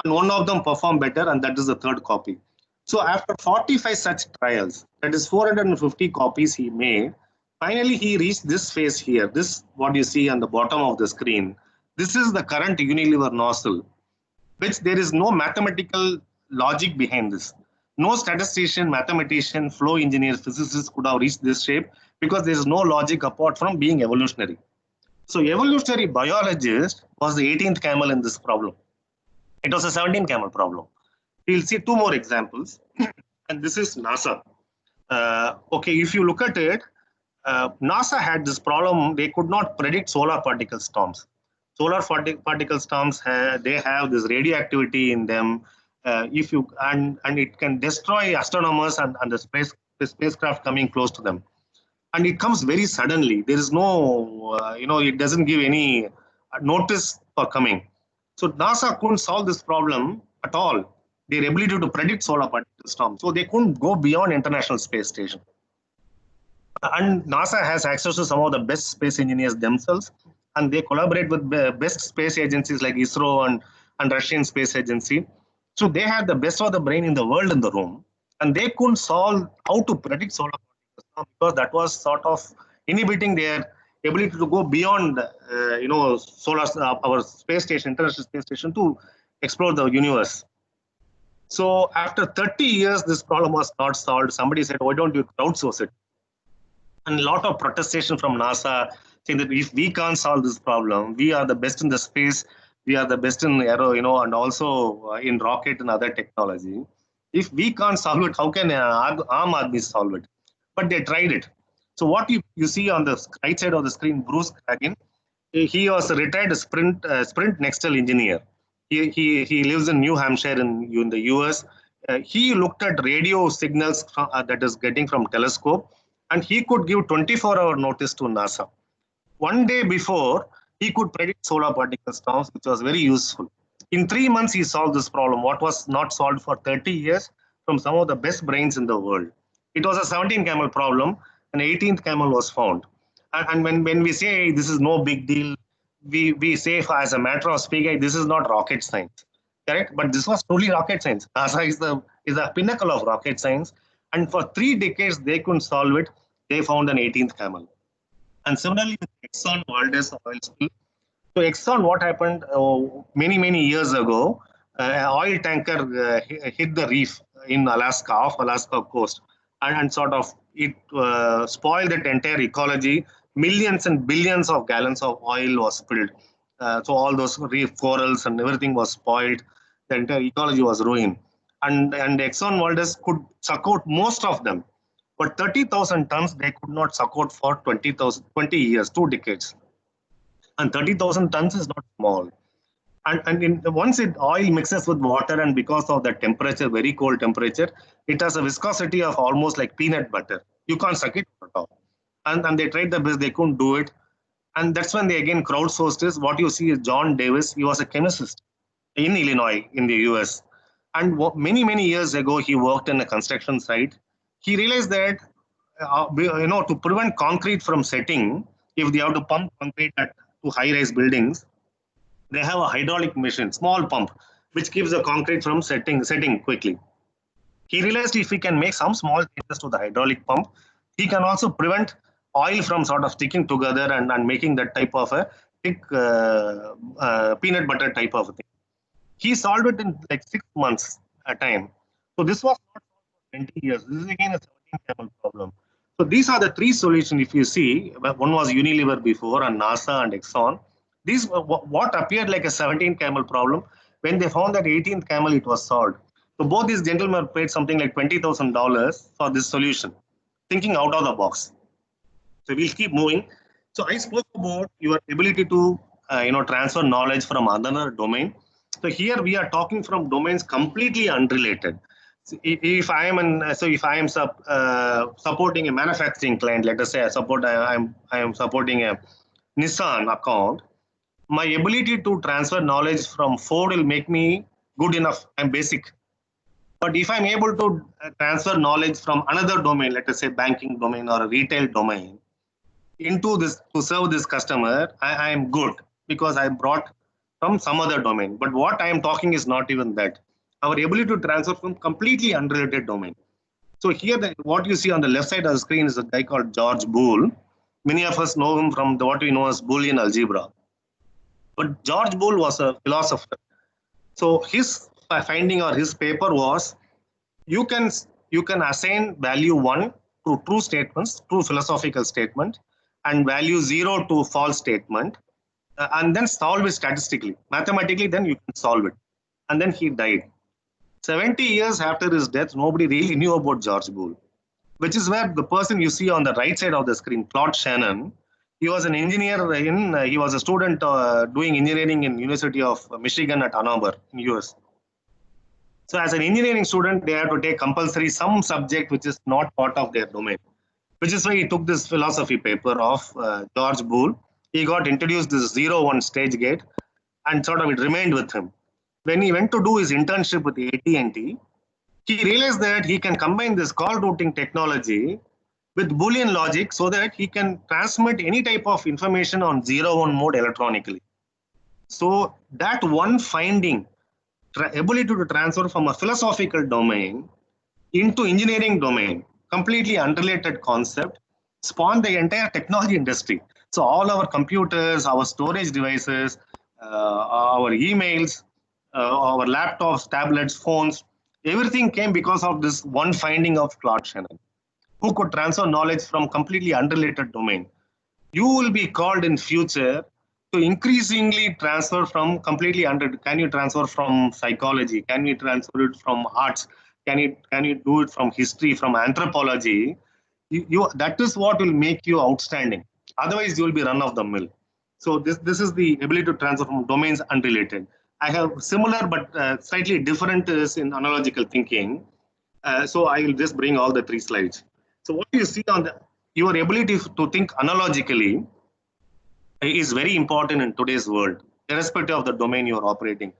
And one of them perform better, and that is the third copy. So after 45 such trials, that is 450 copies he made, finally he reached this phase here. This, what you see on the bottom of the screen, this is the current Unilever nozzle. which there is no mathematical logic behind this. No statistician, mathematician, flow engineer, physicist could have reached this shape because there is no logic apart from being evolutionary. So evolutionary biologist was the 18th camel in this problem. It was a 17th camel problem. We'll see two more examples. And this is NASA. Okay, if you look at it, NASA had this problem. They could not predict solar particle storms. Solar particle storms, they have this radioactivity in them. If you and it can destroy astronomers and the spacecraft coming close to them. And it comes very suddenly. There is no, it doesn't give any notice for coming. So NASA couldn't solve this problem at all. Their ability to predict solar particle storms. So they couldn't go beyond International Space Station. And NASA has access to some of the best space engineers themselves, and they collaborate with the best space agencies like ISRO and Russian Space Agency. So they had the best of the brain in the world in the room, and they couldn't solve how to predict solar particle storms because that was sort of inhibiting their ability to go beyond, our space station, International Space Station, to explore the universe. So after 30 years, this problem was not solved. Somebody said, why don't you crowdsource it? And a lot of protestation from NASA saying that if we can't solve this problem, we are the best in the space, we are the best in aero, and also in rocket and other technology. If we can't solve it, how can Aam Aadmi solve it? But they tried it. So what you see on the right side of the screen, Bruce Cragen, he was a retired Sprint Nextel engineer. He lives in New Hampshire in the US. He looked at radio signals that is getting from telescope, and he could give 24-hour notice to NASA. One day before, he could predict solar particle storms, which was very useful. In 3 months, he solved this problem, what was not solved for 30 years from some of the best brains in the world. It was a 17-camel problem, an 18th camel was found. And when we say this is no big deal, we say as a matter of speaking, this is not rocket science, correct? But this was truly rocket science. NASA is the pinnacle of rocket science. And for 3 decades, they couldn't solve it. They found an 18th camel. And similarly, with Exxon Valdez oil spill. So Exxon, what happened many years ago, an oil tanker hit the reef in Alaska, off Alaska coast. And sort of it spoiled that entire ecology. Millions and billions of gallons of oil was spilled. So all those reef corals and everything was spoiled. The entire ecology was ruined. And Exxon Valdez could suck out most of them. But 30,000 tons, they could not suck out for 20 years, 2 decades. And 30,000 tons is not small. And once oil mixes with water, and because of the temperature, very cold temperature, it has a viscosity of almost like peanut butter. You can't suck it at all. And they tried the best, they couldn't do it. And that's when they again crowdsourced this. What you see is John Davis. He was a chemist in Illinois, in the US. And many years ago, he worked in a construction site. He realized that, to prevent concrete from setting, if they have to pump concrete to high-rise buildings, they have a hydraulic machine, small pump, which keeps the concrete from setting quickly. He realized if he can make some small changes to the hydraulic pump, he can also prevent oil from sort of sticking together and making that type of a thick peanut butter type of thing. He solved it in like 6 months at a time. So this was not solved for 20 years. This is again a 17-camel problem. So these are the 3 solutions. If you see, one was Unilever before, and NASA and Exxon. These what appeared like a 17-camel problem. When they found that 18th camel, it was solved. So both these gentlemen paid something like $20,000 for this solution, thinking out of the box. So we'll keep moving. So I spoke about your ability to transfer knowledge from another domain. So here we are talking from domains completely unrelated. So if I am supporting a manufacturing client, let us say I am supporting a Nissan account, my ability to transfer knowledge from Ford will make me good enough. I'm basic. But if I'm able to transfer knowledge from another domain, let us say banking domain or a retail domain, into this to serve this customer, I am good because I brought from some other domain. But what I am talking is not even that. Our ability to transfer from completely unrelated domain. So here, what you see on the left side of the screen is a guy called George Boole. Many of us know him from what we know as Boolean algebra. But George Boole was a philosopher. So his finding or his paper was you can assign value 1 to true statements, true philosophical statement, and value 0 to false statement, and then solve it statistically. Mathematically, then you can solve it. And then he died. 70 years after his death, nobody really knew about George Boole, which is where the person you see on the right side of the screen, Claude Shannon, he was an engineer he was a student doing engineering in University of Michigan at Ann Arbor in US. So as an engineering student, they have to take compulsory some subject which is not part of their domain, which is why he took this philosophy paper of George Boole. He got introduced this 0-1 stage gate, and sort of it remained with him. When he went to do his internship with AT&T, he realized that he can combine this call routing technology with Boolean logic so that he can transmit any type of information on 0-1 mode electronically. So that one finding, ability to transfer from a philosophical domain into engineering domain, completely unrelated concept, spawned the entire technology industry. So all our computers, our storage devices, our emails, our laptops, tablets, phones, everything came because of this one finding of Claude Shannon, who could transfer knowledge from completely unrelated domain. You will be called in future to increasingly transfer from completely unrelated. Can you transfer from psychology? Can you transfer it from arts? Can you do it from history, from anthropology? That is what will make you outstanding. Otherwise, you will be run of the mill. So this is the ability to transfer from domains unrelated. I have similar but slightly different is in analogical thinking. So I will just bring all the 3 slides. So what you see on your ability to think analogically is very important in today's world, irrespective of the domain you are operating.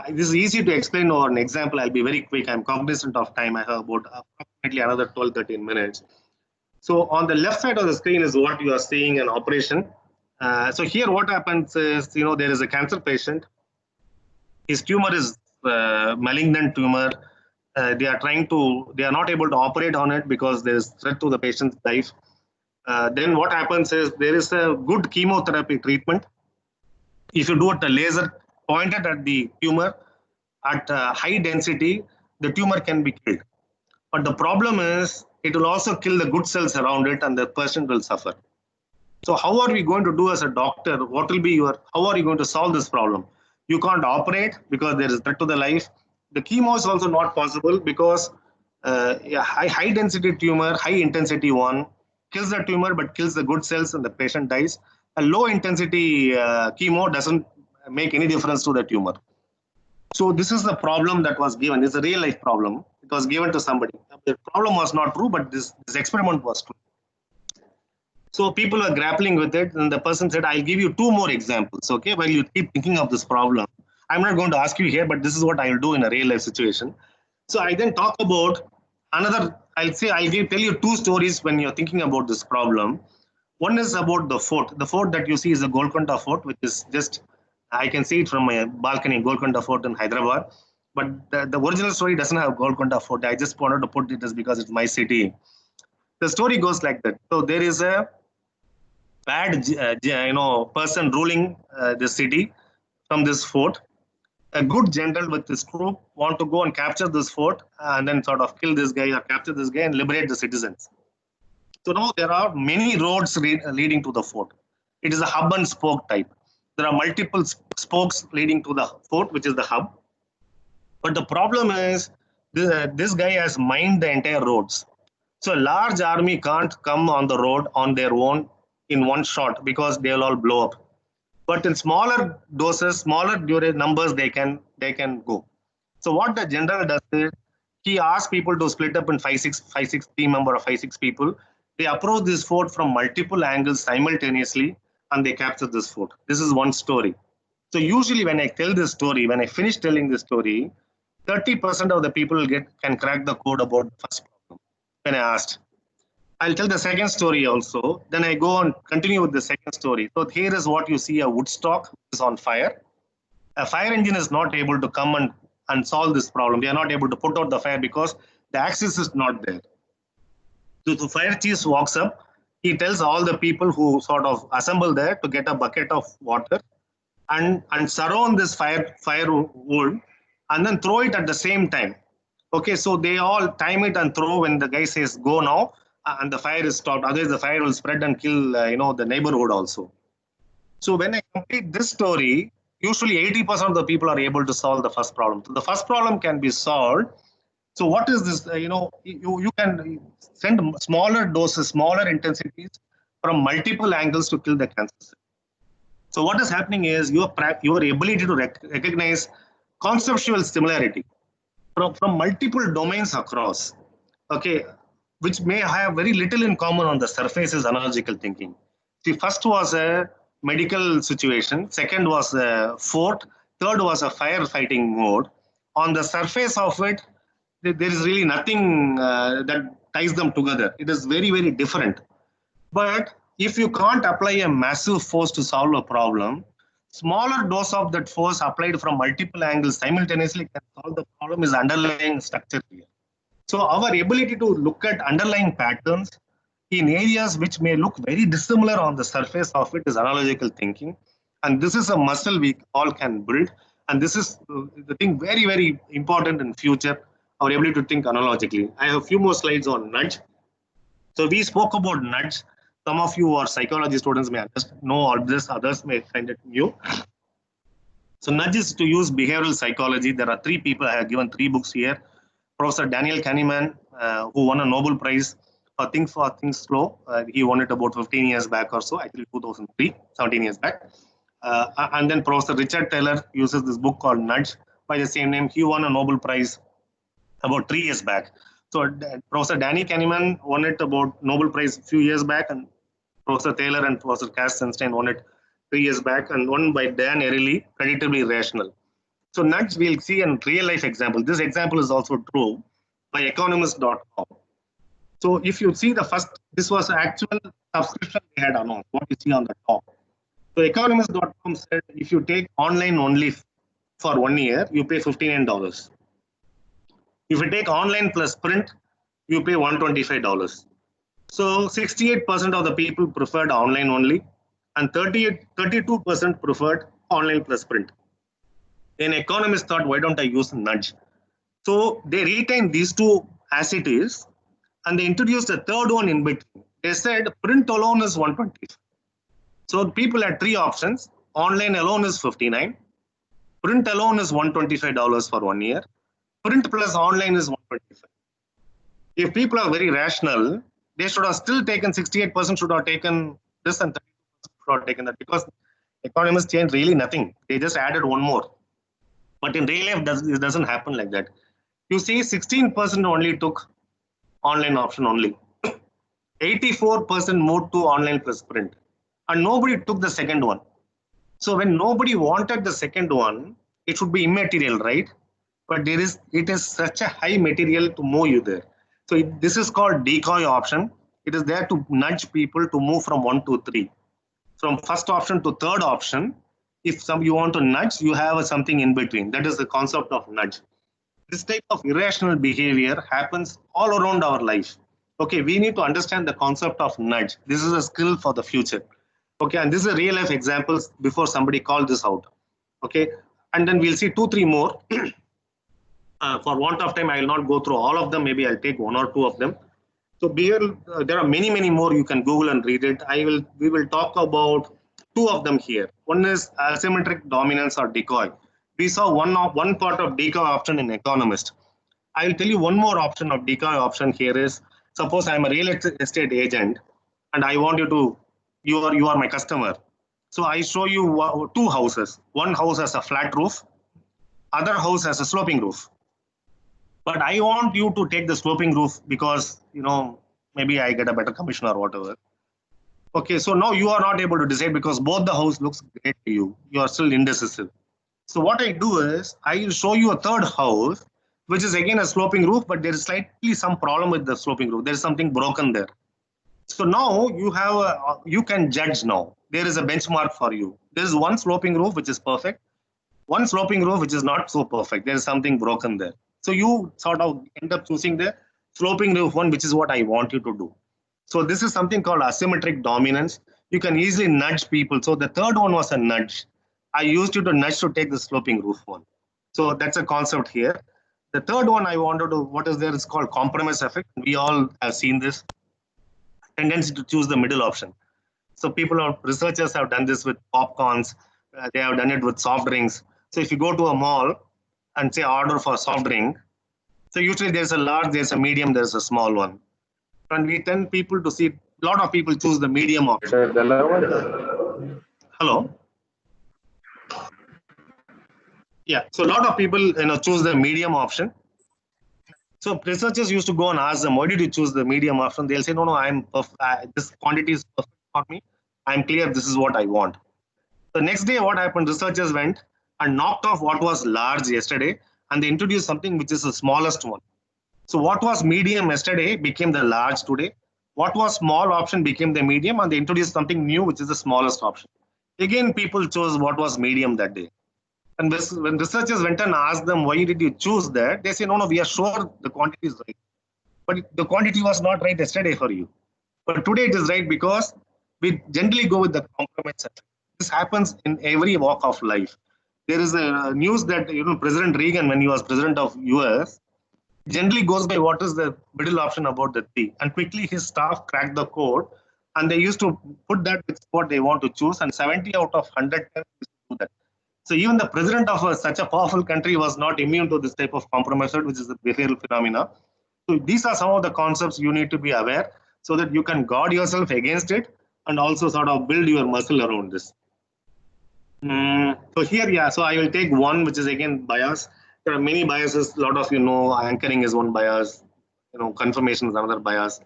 This is easy to explain over an example. I'll be very quick. I'm cognizant of time. I have about approximately another 12, 13 minutes. So on the left side of the screen is what you are seeing in operation. So here what happens is, there is a cancer patient. His tumor is malignant tumor. They are not able to operate on it because there is threat to the patient's life. Then what happens is there is a good chemotherapy treatment. If you do it a laser pointed at the tumor at high density, the tumor can be killed. But the problem is it will also kill the good cells around it and the patient will suffer. So how are we going to do as a doctor? How are you going to solve this problem? You can't operate because there is threat to the life. The chemo is also not possible because high density tumor, high intensity one, kills the tumor but kills the good cells and the patient dies. A low intensity chemo doesn't make any difference to the tumor. So this is the problem that was given. It's a real life problem. It was given to somebody. The problem was not true, but this experiment was true. So people are grappling with it, and the person said, I'll give you 2 more examples, okay, while you keep thinking of this problem. I'm not going to ask you here, but this is what I will do in a real life situation. So I then talk about another, I'll tell you 2 stories when you're thinking about this problem. One is about the fort. The fort that you see is the Golconda Fort, which is just, I can see it from my balcony, Golconda Fort in Hyderabad. But the original story doesn't have Golconda Fort. I just wanted to put it as because it's my city. The story goes like that. So there is a bad person ruling the city from this fort. A good general with his troop want to go and capture this fort and then sort of kill this guy or capture this guy and liberate the citizens. So now there are many roads leading to the fort. It is a hub and spoke type. There are multiple spokes leading to the fort, which is the hub. But the problem is this guy has mined the entire roads. So a large army can't come on the road on their own in one shot because they'll all blow up. But in smaller doses, smaller numbers, they can go. So what the general does is he asks people to split up in 5-6 team member or 5-6 people. They approach this fort from multiple angles simultaneously and they capture this fort. This is one story. So usually when I tell this story, when I finish telling this story, 30% of the people can crack the code about the first problem. When I asked, I'll tell the second story also. Then I go and continue with the second story. So here is what you see: a Woodstock is on fire. A fire engine is not able to come and solve this problem. They are not able to put out the fire because the access is not there. So the fire chief walks up. He tells all the people who sort of assemble there to get a bucket of water and surround this firewood and then throw it at the same time. Okay, so they all time it and throw when the guy says go now, and the fire is stopped. Otherwise, the fire will spread and kill the neighborhood also. So when I complete this story, usually 80% of the people are able to solve the first problem. So the first problem can be solved. So what is this? You can send smaller doses, smaller intensities from multiple angles to kill the cancer cell. So what is happening is your ability to recognize conceptual similarity from multiple domains across, okay, which may have very little in common on the surface is analogical thinking. See, first was a medical situation, second was a fort, third was a firefighting mode. On the surface of it, there is really nothing that ties them together. It is very, very different. But if you can't apply a massive force to solve a problem, smaller dose of that force applied from multiple angles simultaneously can solve the problem is underlying structure here. So our ability to look at underlying patterns in areas which may look very dissimilar on the surface of it is analogical thinking. And this is a muscle we all can build. And this is the thing very, very important in future, our ability to think analogically. I have a few more slides on nudge. So we spoke about nudge. Some of you are psychology students may know all this, others may find it new. So nudge is to use behavioral psychology. There are three people, I have given 3 books here. Professor Daniel Kahneman, who won a Nobel Prize for Think Slow. He won it about 15 years back or so, actually 2003, 17 years back. And then Professor Richard Taylor uses this book called Nudge by the same name. He won a Nobel Prize about 3 years back. So Professor Danny Kahneman won it about Nobel Prize a few years back, and Professor Taylor and Professor Cass Sunstein won it 3 years back, and one by Dan Ariely, Predictably Rational. So nudge we'll see in real life example. This example is also true by economist.com. So if you see the first, this was actual subscription they had announced, what you see on the top. So economist.com said if you take online only for 1 year, you pay $59. If you take online plus print, you pay $125. So 68% of the people preferred online only, and 32% preferred online plus print. An economist thought, why don't I use nudge? So they retained these two as it is, and they introduced a third one in between. They said print alone is 125. So people had 3 options. Online alone is 59. Print alone is $125 for 1 year. Print plus online is 125. If people are very rational, they should have still taken 68% should have taken this and 30% should have taken that, because economists changed really nothing. They just added one more. But in real life, it doesn't happen like that. You see, 16% only took online option only. 84% moved to online plus print. And nobody took the second one. So when nobody wanted the second one, it should be immaterial, right? But it is such a high material to move you there. So this is called decoy option. It is there to nudge people to move from 1 to 3. From first option to third option, if you want to nudge, you have something in between. That is the concept of nudge. This type of irrational behavior happens all around our life. Okay, we need to understand the concept of nudge. This is a skill for the future. Okay, and this is a real life examples before somebody called this out. Okay, and then we'll see 2-3 more. For want of time, I will not go through all of them. Maybe I'll take 1 or 2 of them. So there are many, many more. You can Google and read it. We will talk about 2 of them here. One is asymmetric dominance or decoy. We saw one part of decoy option in Economist. I will tell you one more option of decoy option here is, suppose I'm a real estate agent and I want you are my customer. So I show you 2 houses. One house has a flat roof, other house has a sloping roof. But I want you to take the sloping roof because, maybe I get a better commission or whatever. Okay, so now you are not able to decide because both the house looks great to you. You are still indecisive. So what I do is, I will show you a third house, which is again a sloping roof, but there is slightly some problem with the sloping roof. There is something broken there. So now you can judge now. There is a benchmark for you. There is one sloping roof, which is perfect. One sloping roof, which is not so perfect. There is something broken there. So you sort of end up choosing the sloping roof one, which is what I want you to do. So this is something called asymmetric dominance. You can easily nudge people. So the third one was a nudge. I used you to nudge to take the sloping roof one. So that's a concept here. The third one I wanted to, what is there, is called compromise effect. We all have seen this tendency to choose the middle option. So researchers have done this with popcorns. They have done it with soft drinks. So if you go to a mall and say order for a soft drink, so usually there's a large, there's a medium, there's a small one. And we tend people to see, a lot of people choose the medium option. Hello? Yeah, so a lot of people choose the medium option. So researchers used to go and ask them, why did you choose the medium option? They'll say, no, this quantity is perfect for me. I'm clear, this is what I want. The next day, what happened? Researchers went and knocked off what was large yesterday, and they introduced something which is the smallest one. So what was medium yesterday became the large today. What was small option became the medium, and they introduced something new, which is the smallest option. Again, people chose what was medium that day. And when researchers went and asked them, why did you choose that? They say, no, we are sure the quantity is right. But the quantity was not right yesterday for you. But today it is right because we generally go with the compromise. This happens in every walk of life. There is a news that President Reagan, when he was president of US, generally goes by what is the middle option about the three. And quickly his staff cracked the code, and they used to put that with what they want to choose, and 70 out of 100 used to do that. So even the president of such a powerful country was not immune to this type of compromise, which is the behavioral phenomena. So these are some of the concepts you need to be aware so that you can guard yourself against it and also sort of build your muscle around this. So here, so I will take one, which is again bias. There are many biases. A lot of anchoring is one bias. Confirmation is another bias.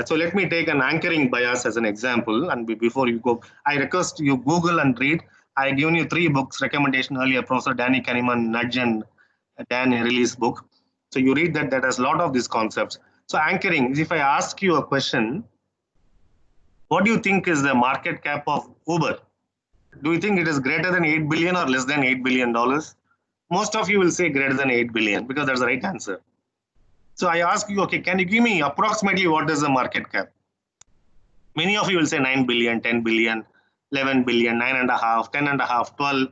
So let me take an anchoring bias as an example. And before you go, I request you Google and read. I given you 3 books recommendation earlier, Professor Danny Kahneman, Nudge, and Dan Ariely's book. So you read that has a lot of these concepts. So anchoring, if I ask you a question, what do you think is the market cap of Uber? Do you think it is greater than 8 billion or less than $8 billion? Most of you will say greater than 8 billion because that's the right answer. So I ask you, okay, can you give me approximately what is the market cap? Many of you will say 9 billion, 10 billion, 11 billion, 9.5, 10.5, 12.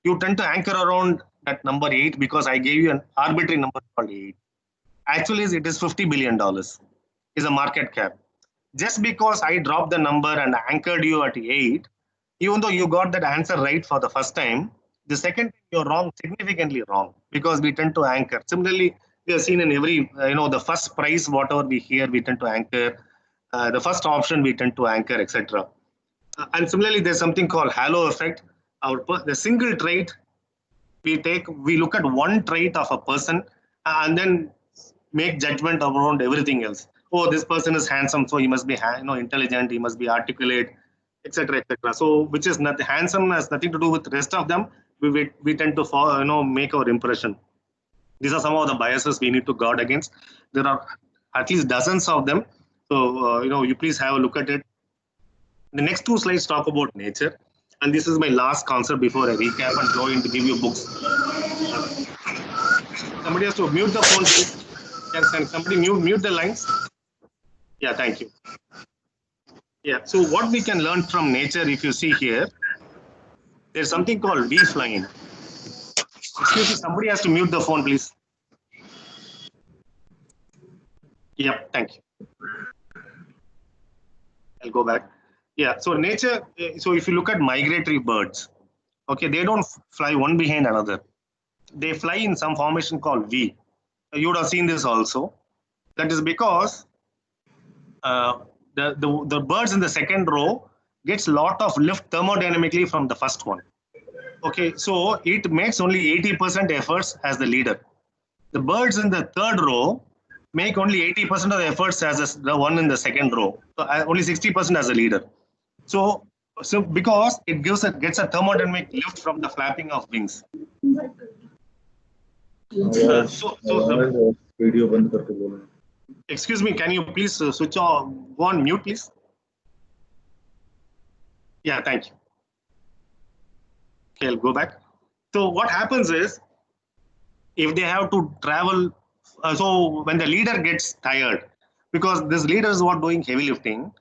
You tend to anchor around that number 8 because I gave you an arbitrary number called 8. Actually, it is $50 billion is a market cap. Just because I dropped the number and anchored you at 8, even though you got that answer right for the first time, the second time you're wrong, significantly wrong, because we tend to anchor. Similarly, we have seen in every, the first price, whatever we hear, we tend to anchor. The first option, we tend to anchor, etc. And similarly, there's something called halo effect. The single trait, we look at one trait of a person and then make judgment around everything else. Oh, this person is handsome, so he must be intelligent, he must be articulate, etc., etc. So, which is not handsome has nothing to do with the rest of them. We tend to follow, make our impression. These are some of the biases we need to guard against. There are at least dozens of them. So, you please have a look at it. The next 2 slides talk about nature. And this is my last concept before I recap and go in to give you books. Somebody has to mute the phone, please. Can somebody mute the lines? Yeah, thank you. Yeah, so what we can learn from nature, if you see here, there's something called leaf line. Excuse me, somebody has to mute the phone, please. Yeah, thank you. I'll go back. Yeah, so nature, so if you look at migratory birds, okay, they don't fly one behind another. They fly in some formation called V. You would have seen this also. That is because the birds in the second row gets a lot of lift thermodynamically from the first one. Okay, so it makes only 80% efforts as the leader. The birds in the third row make only 80% of the efforts as the one in the second row. So only 60% as a leader. So because it gets a thermodynamic lift from the flapping of wings. Excuse me, can you please switch on, go on mute, please? Yeah, thank you. Okay, I'll go back. So what happens is, if they have to travel, so when the leader gets tired, because this leader is not doing heavy lifting,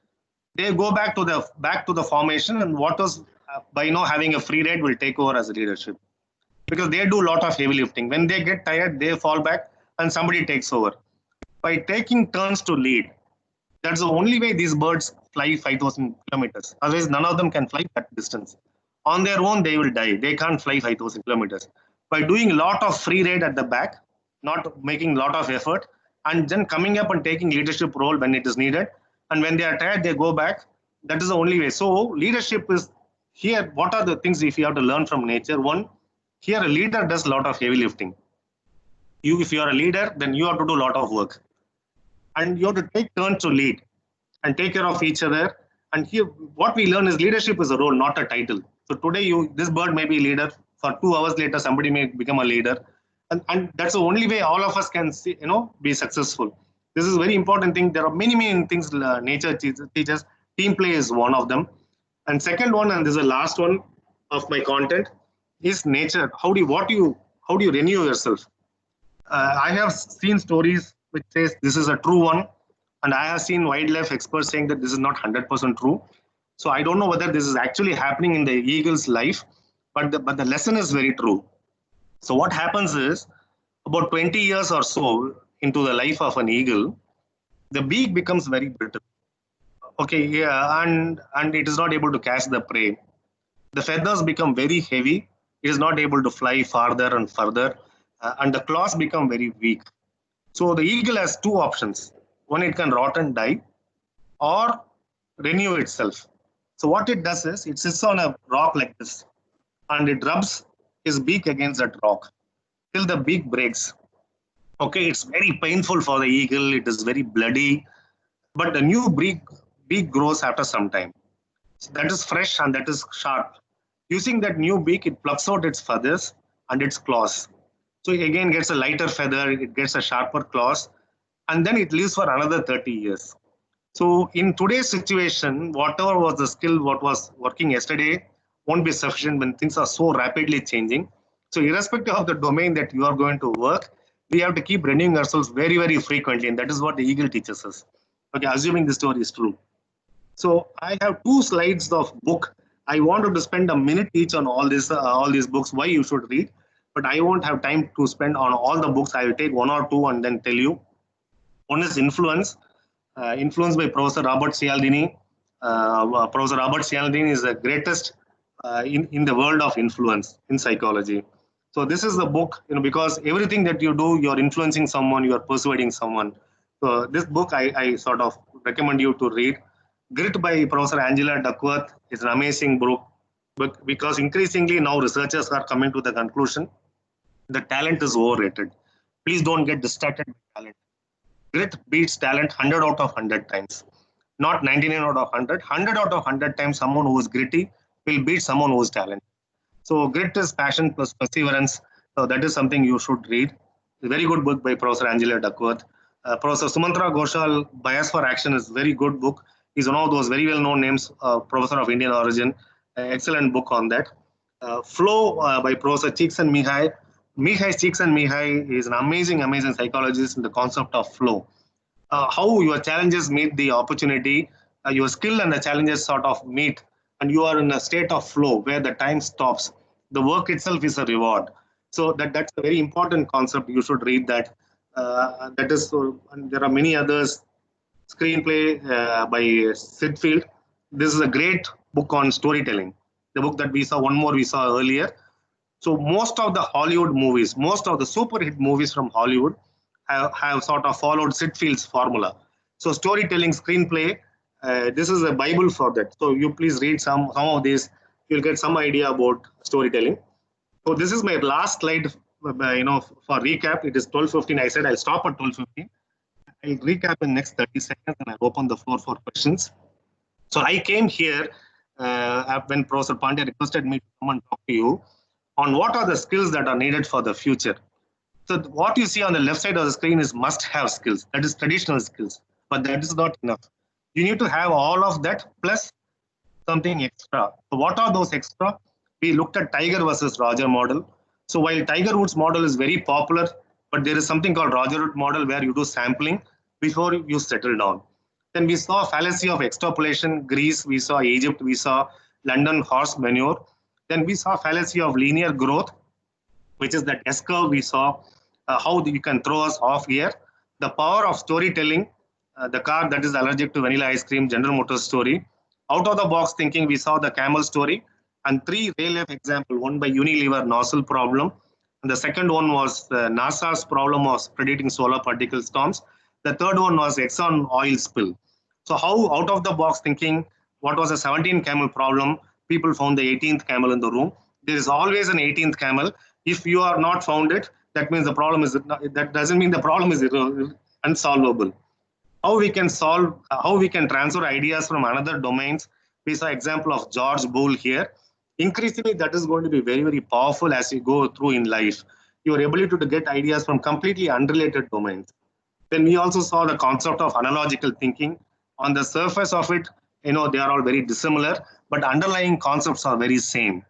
they go back to the formation, and what was by having a free ride will take over as a leadership, because they do a lot of heavy lifting. When they get tired, they fall back and somebody takes over. By taking turns to lead, that's the only way these birds fly 5,000 kilometers. Otherwise, none of them can fly that distance. On their own, they will die. They can't fly 5,000 kilometers. By doing a lot of free ride at the back, not making a lot of effort, and then coming up and taking leadership role when it is needed, and when they are tired, they go back. That is the only way. So leadership is here. What are the things if you have to learn from nature? One, here a leader does a lot of heavy lifting. If you are a leader, then you have to do a lot of work. And you have to take turns to lead and take care of each other. And here, what we learn is leadership is a role, not a title. So today, this bird may be leader. For 2 hours later, somebody may become a leader. And that's the only way all of us can see, be successful. This is a very important thing. There are many, many things nature teaches. Team play is one of them. And second one, and this is the last one of my content, is nature. How do you renew yourself? I have seen stories which says this is a true one, and I have seen wildlife experts saying that this is not 100% true. So I don't know whether this is actually happening in the eagle's life, but the lesson is very true. So what happens is, about 20 years or so into the life of an eagle, the beak becomes very brittle. Okay, yeah, and it is not able to catch the prey. The feathers become very heavy. It is not able to fly farther and further, and the claws become very weak. So the eagle has two options. One, it can rot and die, or renew itself. So what it does is, it sits on a rock like this, and it rubs his beak against that rock till the beak breaks. Okay, it's very painful for the eagle. It is very bloody, but the new beak grows after some time. So that is fresh and that is sharp. Using that new beak, it plucks out its feathers and its claws. So it again gets a lighter feather, it gets a sharper claws, and then it lives for another 30 years. So in today's situation, whatever was the skill, what was working yesterday, won't be sufficient when things are so rapidly changing. So irrespective of the domain that you are going to work, we have to keep renewing ourselves very, very frequently. And that is what the eagle teaches us. Okay, assuming the story is true. So I have 2 slides of book. I wanted to spend a minute each on all these books, why you should read. But I won't have time to spend on all the books. I will take 1 or 2 and then tell you. One is Influence, Influence by Professor Robert Cialdini. Professor Robert Cialdini is the greatest in the world of influence in psychology. So this is the book, because everything that you do, you're influencing someone, you're persuading someone. So this book I sort of recommend you to read. Grit by Professor Angela Duckworth is an amazing book, because increasingly now researchers are coming to the conclusion that talent is overrated. Please don't get distracted by talent. Grit beats talent 100 out of 100 times. Not 99 out of 100. 100 out of 100 times someone who is gritty will beat someone who is talented. So grit is passion plus perseverance. So that is something you should read. A very good book by Professor Angela Duckworth. Professor Sumantra Ghoshal, Bias for Action is a very good book. He's one of those very well-known names, professor of Indian origin. Excellent book on that. Flow by Professor Csikszentmihalyi. Mihai Csikszentmihalyi is an amazing psychologist in the concept of flow. How your challenges meet the opportunity, your skill and the challenges sort of meet, and you are in a state of flow where the time stops. The work itself is a reward. So that's a very important concept. You should read that. That is, and there are many others. Screenplay by Sid Field. This is a great book on storytelling. The book that we saw earlier. So most of the Hollywood movies, most of the super hit movies from Hollywood have sort of followed Sid Field's formula. So storytelling, screenplay, this is a Bible for that. So you please read some of these. You'll get some idea about storytelling. So this is my last slide, for recap. It is 12:15. I said I'll stop at 12:15. I'll recap in the next 30 seconds and I'll open the floor for questions. So I came here when Professor Pandey requested me to come and talk to you on what are the skills that are needed for the future. So what you see on the left side of the screen is must-have skills. That is traditional skills, but that is not enough. You need to have all of that plus something extra. So what are those extra? We looked at Tiger versus Roger model. So while Tiger Woods model is very popular, but there is something called Roger Wood model where you do sampling before you settle down. Then we saw fallacy of extrapolation, Greece, we saw Egypt, we saw London horse manure. Then we saw fallacy of linear growth, which is that S curve we saw, how you can throw us off here. The power of storytelling, the car that is allergic to vanilla ice cream, General Motors story. Out of the box thinking, we saw the camel story, and 3 real life example, one by Unilever nozzle problem. And the second one was NASA's problem of predicting solar particle storms. The third one was Exxon oil spill. So how out of the box thinking, what was a 17 camel problem, people found the 18th camel in the room. There is always an 18th camel. If you are not found it, that means the problem is, that doesn't mean the problem is unsolvable. How we can solve, how we can transfer ideas from another domains. We saw example of George Boole here. Increasingly, that is going to be very, very powerful as you go through in life. Your ability to get ideas from completely unrelated domains. Then we also saw the concept of analogical thinking. On the surface of it, they are all very dissimilar, but underlying concepts are very same.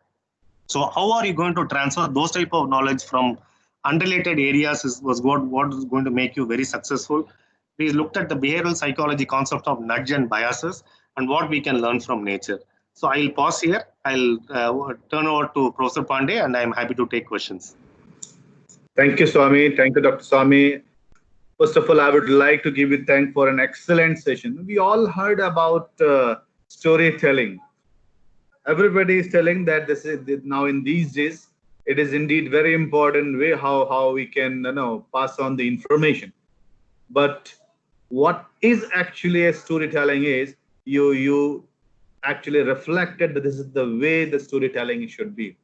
So how are you going to transfer those type of knowledge from unrelated areas was what is going to make you very successful. We looked at the behavioral psychology concept of nudge and biases and what we can learn from nature. So I'll pause here. I'll turn over to Professor Pandey, and I'm happy to take questions. Thank you, Swami. Thank you, Dr. Swami. First of all, I would like to give you thanks for an excellent session. We all heard about storytelling. Everybody is telling that this is now in these days, it is indeed very important way how we can pass on the information. But what is actually a storytelling is you actually reflected that this is the way the storytelling should be.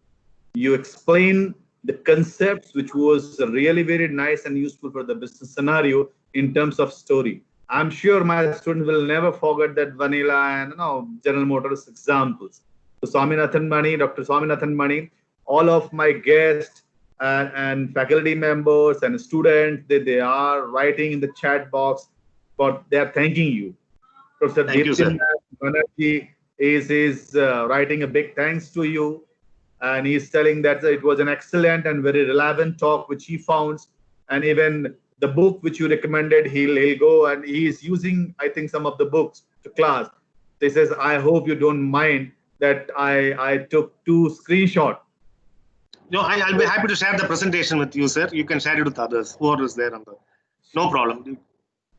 You explain the concepts, which was really very nice and useful for the business scenario in terms of story. I'm sure my students will never forget that vanilla and General Motors examples. So Swaminathan Mani, Dr. Swaminathan Mani, all of my guests and faculty members and students, they are writing in the chat box, but they are thanking you. Professor Deepti Banerjee is writing a big thanks to you. And he's telling that it was an excellent and very relevant talk which he found, and even the book which you recommended, he'll go and he's using, I think, some of the books to class. He says, I hope you don't mind that I took 2 screenshots. No, I'll be happy to share the presentation with you, sir. You can share it with others, whoever is there. No problem.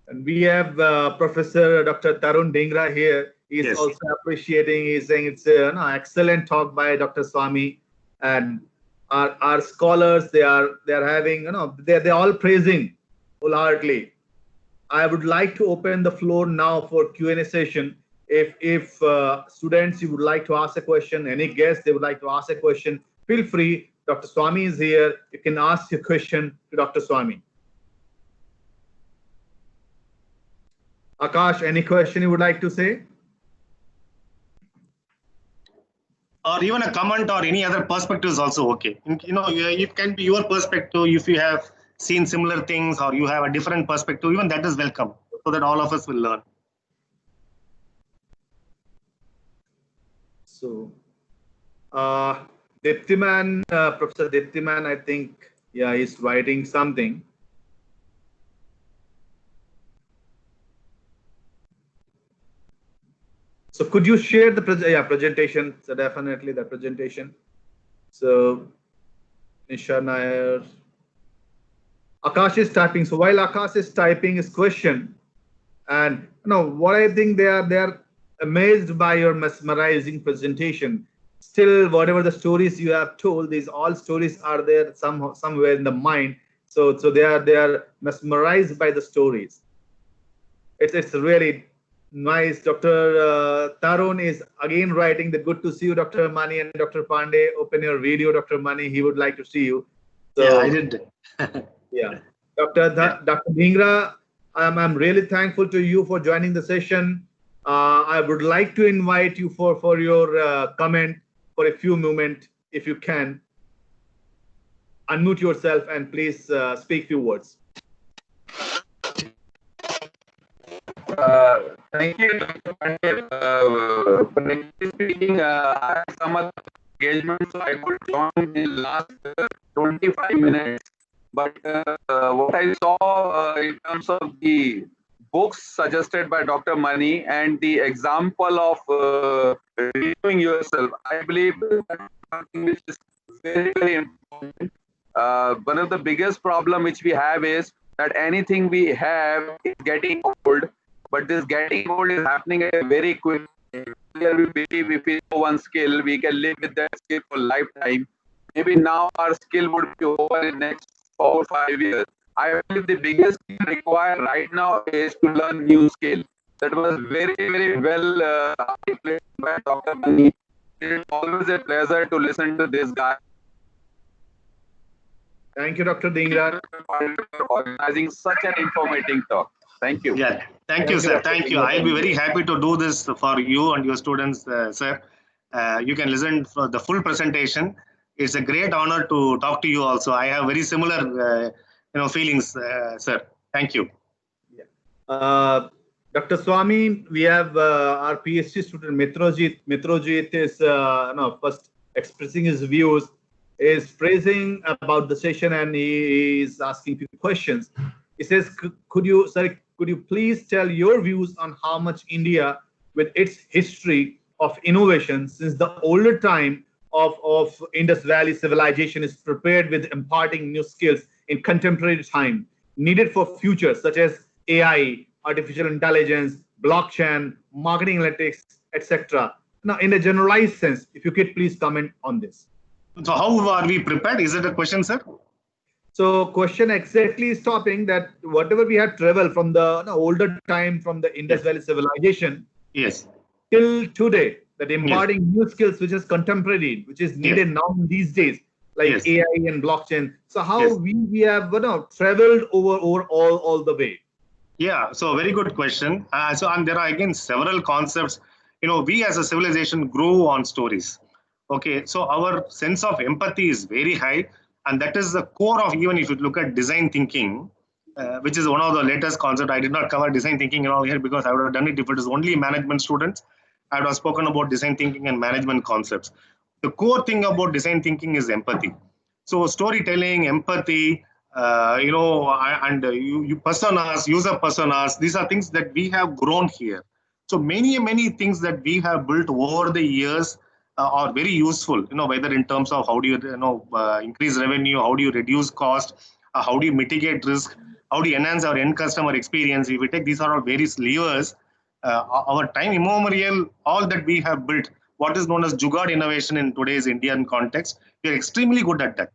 And we have Professor Dr. Tarun Dhingra here. He's also appreciating. He's saying it's an excellent talk by Dr. Swami, and our scholars they're having they're all praising wholeheartedly. I would like to open the floor now for Q&A session. If students you would like to ask a question, any guests they would like to ask a question, feel free. Dr. Swami is here. You can ask your question to Dr. Swami. Akash, any question you would like to say? Or even a comment or any other perspective is also okay. It can be your perspective if you have seen similar things or you have a different perspective, even that is welcome, so that all of us will learn. So, Diptiman, Professor Diptiman, I think, he's writing something. So could you share the presentation? So definitely the presentation. So Nisha Nair, Akash is typing. So while Akash is typing his question, and what I think they are amazed by your mesmerizing presentation. Still, whatever the stories you have told, these all stories are there somewhere in the mind. So they are mesmerized by the stories. It's really nice. Dr. Tarun is again writing that good to see you, Dr. Mani and Dr. Pandey. Open your video, Dr. Mani. He would like to see you. So, yeah, I did. Yeah. Dr. Dhingra, I'm really thankful to you for joining the session. I would like to invite you for your comment for a few moments, if you can. Unmute yourself and please speak few words. Thank you, Dr. Pandey. Frankly speaking, I had some other engagement, so I could join in the last 25 minutes. But what I saw in terms of the books suggested by Dr. Mani and the example of reviewing yourself, I believe that's something which is very, very important. One of the biggest problem which we have is that anything we have is getting old, but this getting old is happening at a very quick time. Here we believe if we know one skill, we can live with that skill for lifetime. Maybe now our skill would be over in next 4 or 5 years. I believe the biggest skill required right now is to learn new skill. That was very, very well articulated by Dr. Mani. It's always a pleasure to listen to this guy. Thank you, Dr. Dingra. For organizing such an informative talk. Thank you. Yeah, thank you, sir. Dr. Thank you. Dingra. I'll be very happy to do this for you and your students, sir. You can listen for the full presentation. It's a great honor to talk to you also. I have very similar, feelings, sir. Thank you. Dr. Swami, we have our PhD student Mitrojit. Mitrojit is first expressing his views, is praising about the session, and he is asking few questions. He says, could you please tell your views on how much India, with its history of innovation since the older time of Indus Valley civilization, is prepared with imparting new skills in contemporary time needed for future, such as AI, artificial intelligence, blockchain, marketing analytics, etc. Now, in a generalized sense, if you could please comment on this. So how are we prepared? Is it a question, sir? So question exactly is stopping that whatever we have traveled from the older time, from the Indus Valley civilization, Yes. till today, that imparting new skills which is contemporary, which is needed now in these days, like AI and blockchain. So how we have traveled over all the way. Yeah, so very good question. And there are again several concepts. We as a civilization grew on stories. Okay, so our sense of empathy is very high, and that is the core of, even if you look at design thinking, which is one of the latest concepts. I did not cover design thinking here because I would have done it if it is only management students. I would have spoken about design thinking and management concepts. The core thing about design thinking is empathy. So storytelling, empathy, and you personas, user personas, these are things that we have grown here. So many things that we have built over the years are very useful, whether in terms of how do you, increase revenue, how do you reduce cost, how do you mitigate risk, how do you enhance our end customer experience. If we take, these are all various levers. Our time immemorial, all that we have built, what is known as Jugaad innovation in today's Indian context, we are extremely good at that.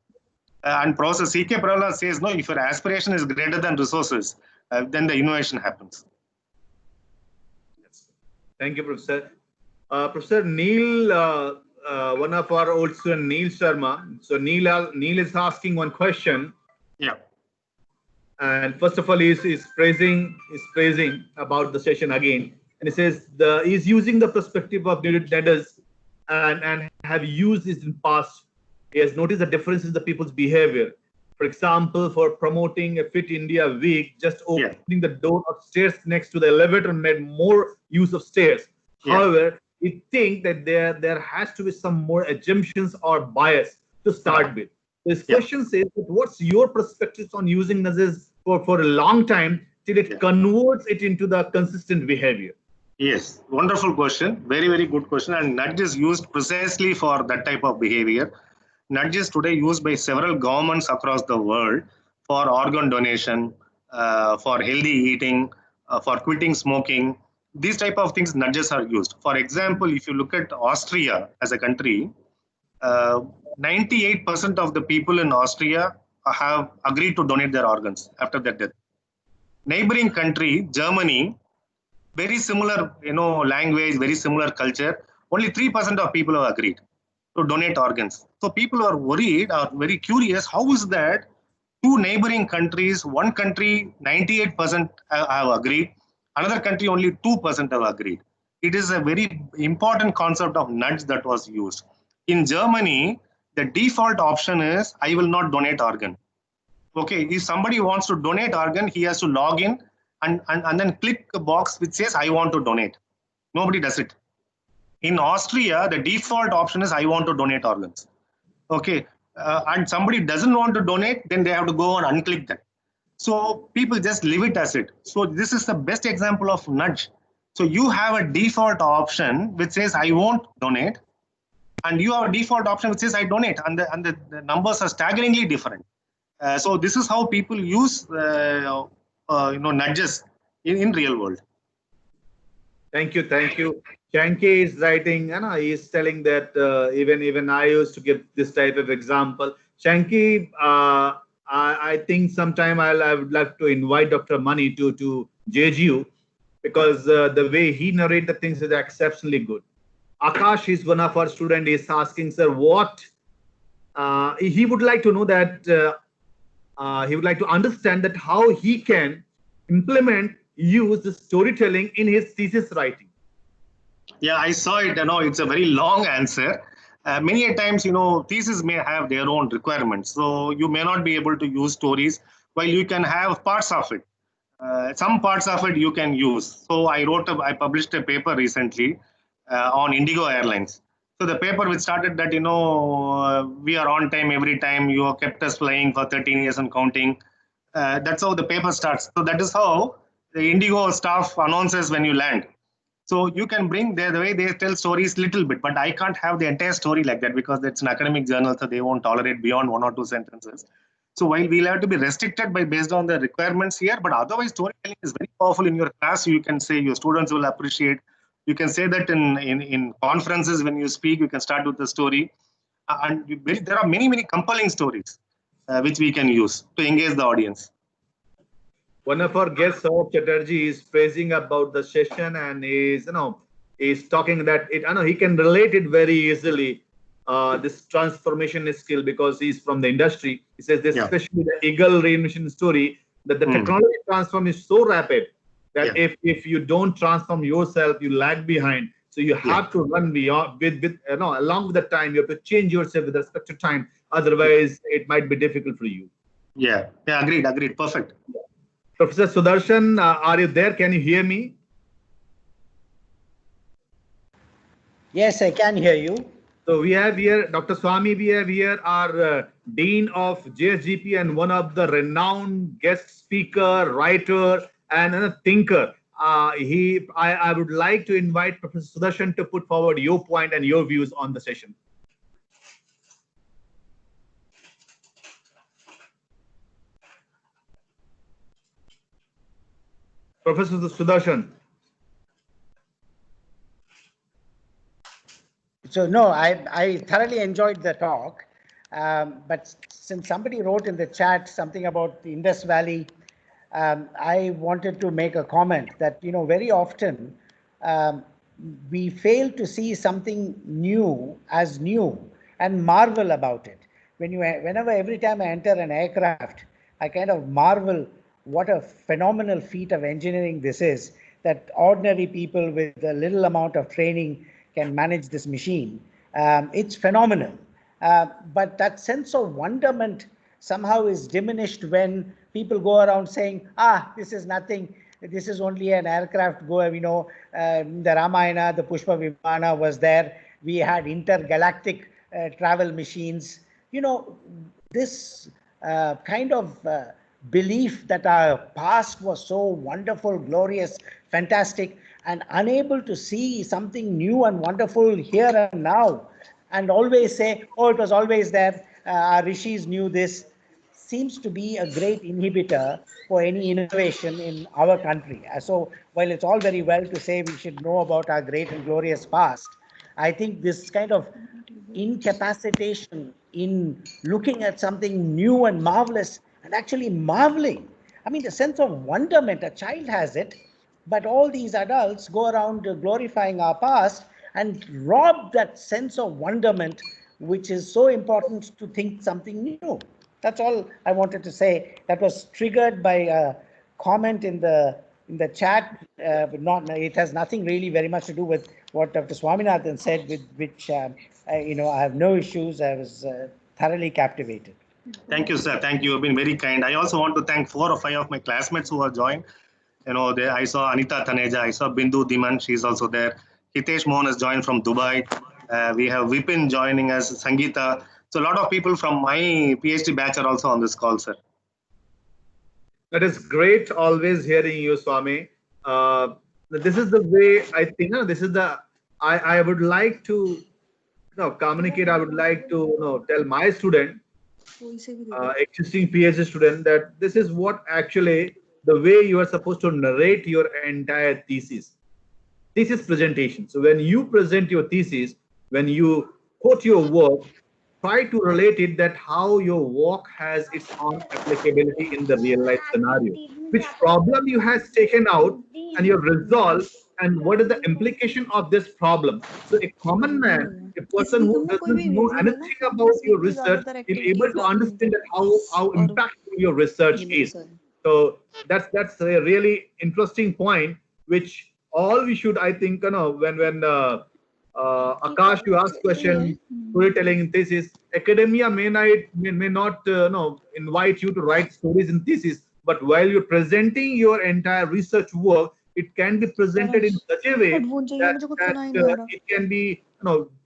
And Professor C.K. Prahalad says, no, if your aspiration is greater than resources, then the innovation happens. Thank you, Professor. Professor Neil, one of our old student, Neil Sharma. So Neil is asking one question. Yeah. And first of all, he's praising about the session again. And he says he's using the perspective of leaders and have used this in past. He has noticed the difference in the people's behavior. For example, for promoting a Fit India week, just opening the door of stairs next to the elevator made more use of stairs. However, we think that there has to be some more assumptions or bias to start with. This question says, what's your perspective on using nudges for a long time till it converts it into the consistent behavior? Yes, wonderful question. Very, very good question. And nudge is used precisely for that type of behavior. Nudge is today used by several governments across the world for organ donation, for healthy eating, for quitting smoking. These type of things, nudges are used. For example, if you look at Austria as a country, 98% of the people in Austria have agreed to donate their organs after their death. Neighboring country, Germany, very similar, language, very similar culture. Only 3% of people have agreed to donate organs. So people are worried, are very curious. How is that two neighboring countries, one country 98% have agreed, another country only 2% have agreed? It is a very important concept of nudge that was used. In Germany, the default option is, I will not donate organ. Okay, if somebody wants to donate organ, he has to log in and then click a box which says, I want to donate. Nobody does it. In Austria, the default option is, I want to donate organs. Okay, and somebody doesn't want to donate, then they have to go and unclick that. So people just leave it as it. So this is the best example of nudge. So you have a default option which says I won't donate, and you have a default option which says I donate, and the numbers are staggeringly different. So this is how people use nudges in real world. Thank you, thank you. Shanky is writing, and he is telling that even I used to give this type of example. Shanky, I think sometime I would like to invite Dr. Mani to JGU, because the way he narrates the things is exceptionally good. Akash is one of our students. He is asking, sir, what he would like to know that he would like to understand that how he can use the storytelling in his thesis writing. Yeah, I saw it. It's a very long answer. Many a times, theses may have their own requirements. So you may not be able to use stories, while you can have parts of it. Some parts of it you can use. So I published a paper recently on Indigo Airlines. So the paper which started that, we are on time every time, you have kept us flying for 13 years and counting. That's how the paper starts. So that is how the Indigo staff announces when you land. So you can bring the way they tell stories little bit, but I can't have the entire story like that because it's an academic journal, so they won't tolerate beyond 1 or 2 sentences. So while we'll have to be restricted based on the requirements here, but otherwise storytelling is very powerful in your class. You can say your students will appreciate. You can say that in conferences when you speak, you can start with the story. And there are many compelling stories which we can use to engage the audience. One of our guests, Saurabh Chatterjee, is praising about the session, and is talking that he can relate it very easily. This transformation skill, because he's from the industry. He says this, especially the Eagle reinvention story, that the technology transform is so rapid that if you don't transform yourself, you lag behind. So you have to run beyond along with the time. You have to change yourself with respect to time. Otherwise, it might be difficult for you. Yeah. Agreed. Perfect. Professor Sudarshan, are you there? Can you hear me? Yes, I can hear you. So we have here Dr. Swami. We have here our Dean of JSGP and one of the renowned guest speaker, writer, and a thinker. I would like to invite Professor Sudarshan to put forward your point and your views on the session. Professor Sudarshan. So no, I thoroughly enjoyed the talk, but since somebody wrote in the chat something about the Indus Valley, I wanted to make a comment that very often we fail to see something new as new and marvel about it. Every time I enter an aircraft, I kind of marvel what a phenomenal feat of engineering this is, that ordinary people with a little amount of training can manage this machine. It's phenomenal. But that sense of wonderment somehow is diminished when people go around saying, this is nothing. This is only an aircraft. The Ramayana, the Pushpa Vimana was there. We had intergalactic travel machines. This kind of belief that our past was so wonderful, glorious, fantastic, and unable to see something new and wonderful here and now, and always say, it was always there, our rishis knew this, seems to be a great inhibitor for any innovation in our country. So while it's all very well to say we should know about our great and glorious past, I think this kind of incapacitation in looking at something new and marvelous and actually marveling, the sense of wonderment, a child has it, but all these adults go around glorifying our past and rob that sense of wonderment, which is so important to think something new. That's all I wanted to say. That was triggered by a comment in the chat. It has nothing really very much to do with what Dr. Swaminathan said, with which I have no issues. I was thoroughly captivated. Thank you, sir. Thank you. You've been very kind. I also want to thank 4 or 5 of my classmates who have joined. I saw Anita Taneja, I saw Bindu Diman, she's also there. Hitesh Mohan has joined from Dubai. We have Vipin joining us, Sangeeta. So a lot of people from my PhD batch are also on this call, sir. That is great. Always hearing you, Swami. This is the way I think. This is the I would like to communicate. I would like to tell my student, existing PhD student, that this is what actually the way you are supposed to narrate your entire thesis presentation. So when you present your thesis, when you quote your work, try to relate it that how your work has its own applicability in the real life scenario, which problem you has taken out and you resolve, and what is the implication of this problem. So a common man, a person who doesn't know anything about your research, is able to understand that how impactful your research is. So that's a really interesting point, which all we should, I think, when Akash, you ask question, storytelling in thesis, academia may not invite you to write stories in thesis, but while you're presenting your entire research work, it can be presented in such a way that it can be,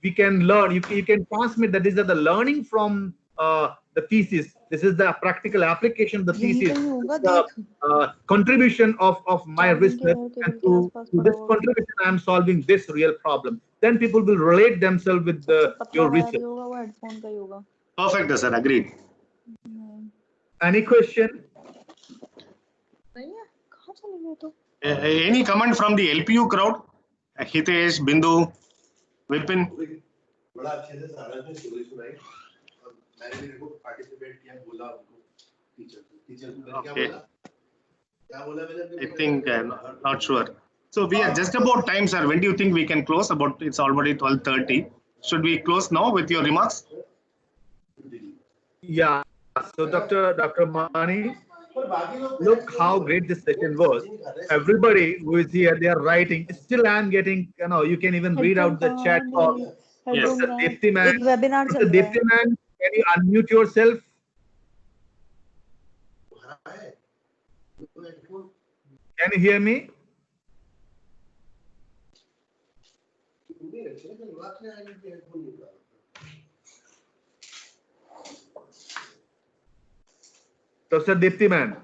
we can learn. You can transmit that these are the learning from the thesis. This is the practical application of the thesis. The contribution of my research, and through this contribution, I am solving this real problem. Then people will relate themselves with your research. Perfect, sir. Agreed. Any question? Any comment from the LPU crowd? Hitesh, Bindu, Vipin. बड़ा अच्छे से सारा ने story सुनाई और मैंने भी देखो पार्टिसिपेट किया, बोला उनको टीचर को क्या बोला मैंने I think not sure. So we are just about time, sir. When do you think we can close? About it's already 12:30. Should we close now with your remarks? Yeah. So Dr. Mani, look how great this session was. Everybody who is here, they are writing. Still, I am getting, you can even read out the chat box. Yes. Mr. Deepti man, Mr. Deepti man, can you unmute yourself? Can you hear me? Professor Deepti man.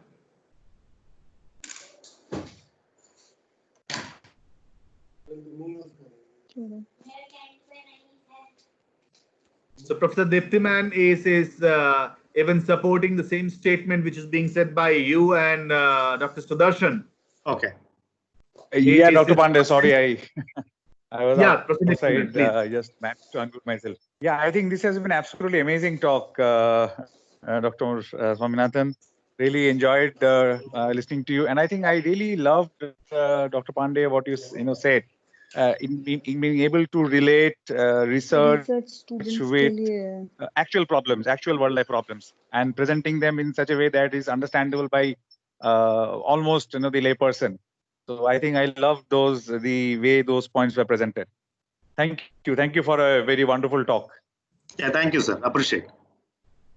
So Professor Deepti man is even supporting the same statement which is being said by you and Dr. Sudarshan. Okay. Yeah, Dr. Pandey, sorry, I was outside, just managed to unmute myself. Yeah, I think this has been absolutely amazing talk, Dr. Swaminathan. Really enjoyed listening to you, and I think I really loved Dr. Pandey what you said in being able to relate research with actual problems, actual world life problems, and presenting them in such a way that is understandable by almost the layperson. So I think I love the way those points were presented. Thank you for a very wonderful talk. Yeah, thank you, sir. Appreciate.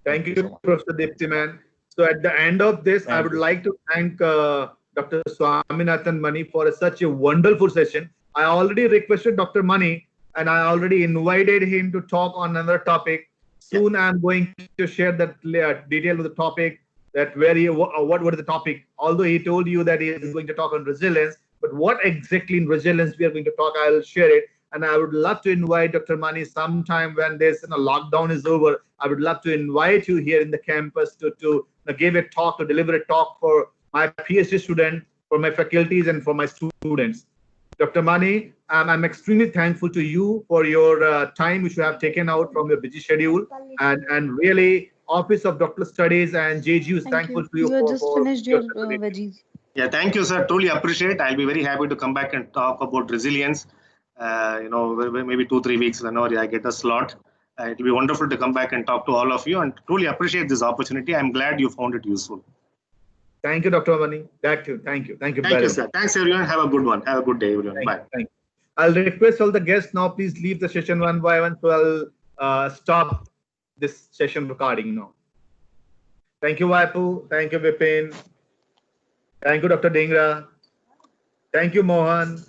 Thank you, so Professor Deepti man. So at the end of this, I would like to thank Dr. Swaminathan Mani for such a wonderful session. I already requested Dr. Mani, and I already invited him to talk on another topic. Soon I'm going to share that detail of the topic, that what is the topic. Although he told you that he is going to talk on resilience, but what exactly in resilience we are going to talk, I will share it. And I would love to invite Dr. Mani sometime when this lockdown is over. I would love to invite you here in the campus to give a talk, to deliver a talk for my PhD student, for my faculties, and for my students. Dr. Mani, I'm extremely thankful to you for your time which you have taken out from your busy schedule, and really Office of Doctoral Studies and JGU is thankful to you. You just finished your veggies. Yeah, thank you, sir. Truly appreciate. I'll be very happy to come back and talk about resilience. Maybe 2-3 weeks whenever I get a slot. It will be wonderful to come back and talk to all of you, and truly appreciate this opportunity. I'm glad you found it useful. Thank you, Dr. Mani. Thank you. Thank you. Thank you, sir. Thanks, everyone. Have a good one. Have a good day, everyone. Bye. Thank you. I'll request all the guests now, please leave the session one by one. So I'll stop this session recording now. Thank you, Vaipu. Thank you, Vipin. Thank you, Dr. Dhingra. Thank you, Mohan.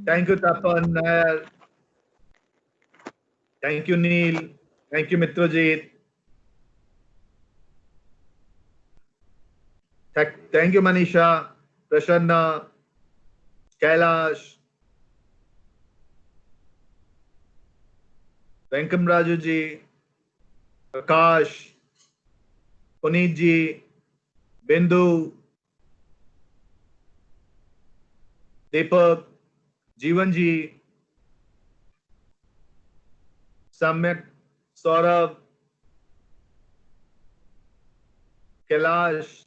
Thank you, Tapan Nair. Thank you, Neil. Thank you, Mitrajit. Thank you, Manisha, Prasanna, Kailash, Venkam Rajuji, Akash, Puneetji, Bindu, Deepak, Jeevanji, Samyak, Saurabh, Kailash,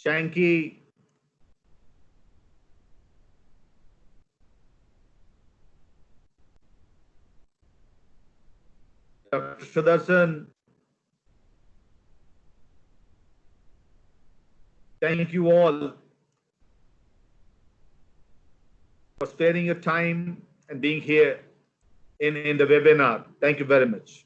Shanky, Dr. Sudarshan. Thank you all for sparing your time and being here in the webinar. Thank you very much.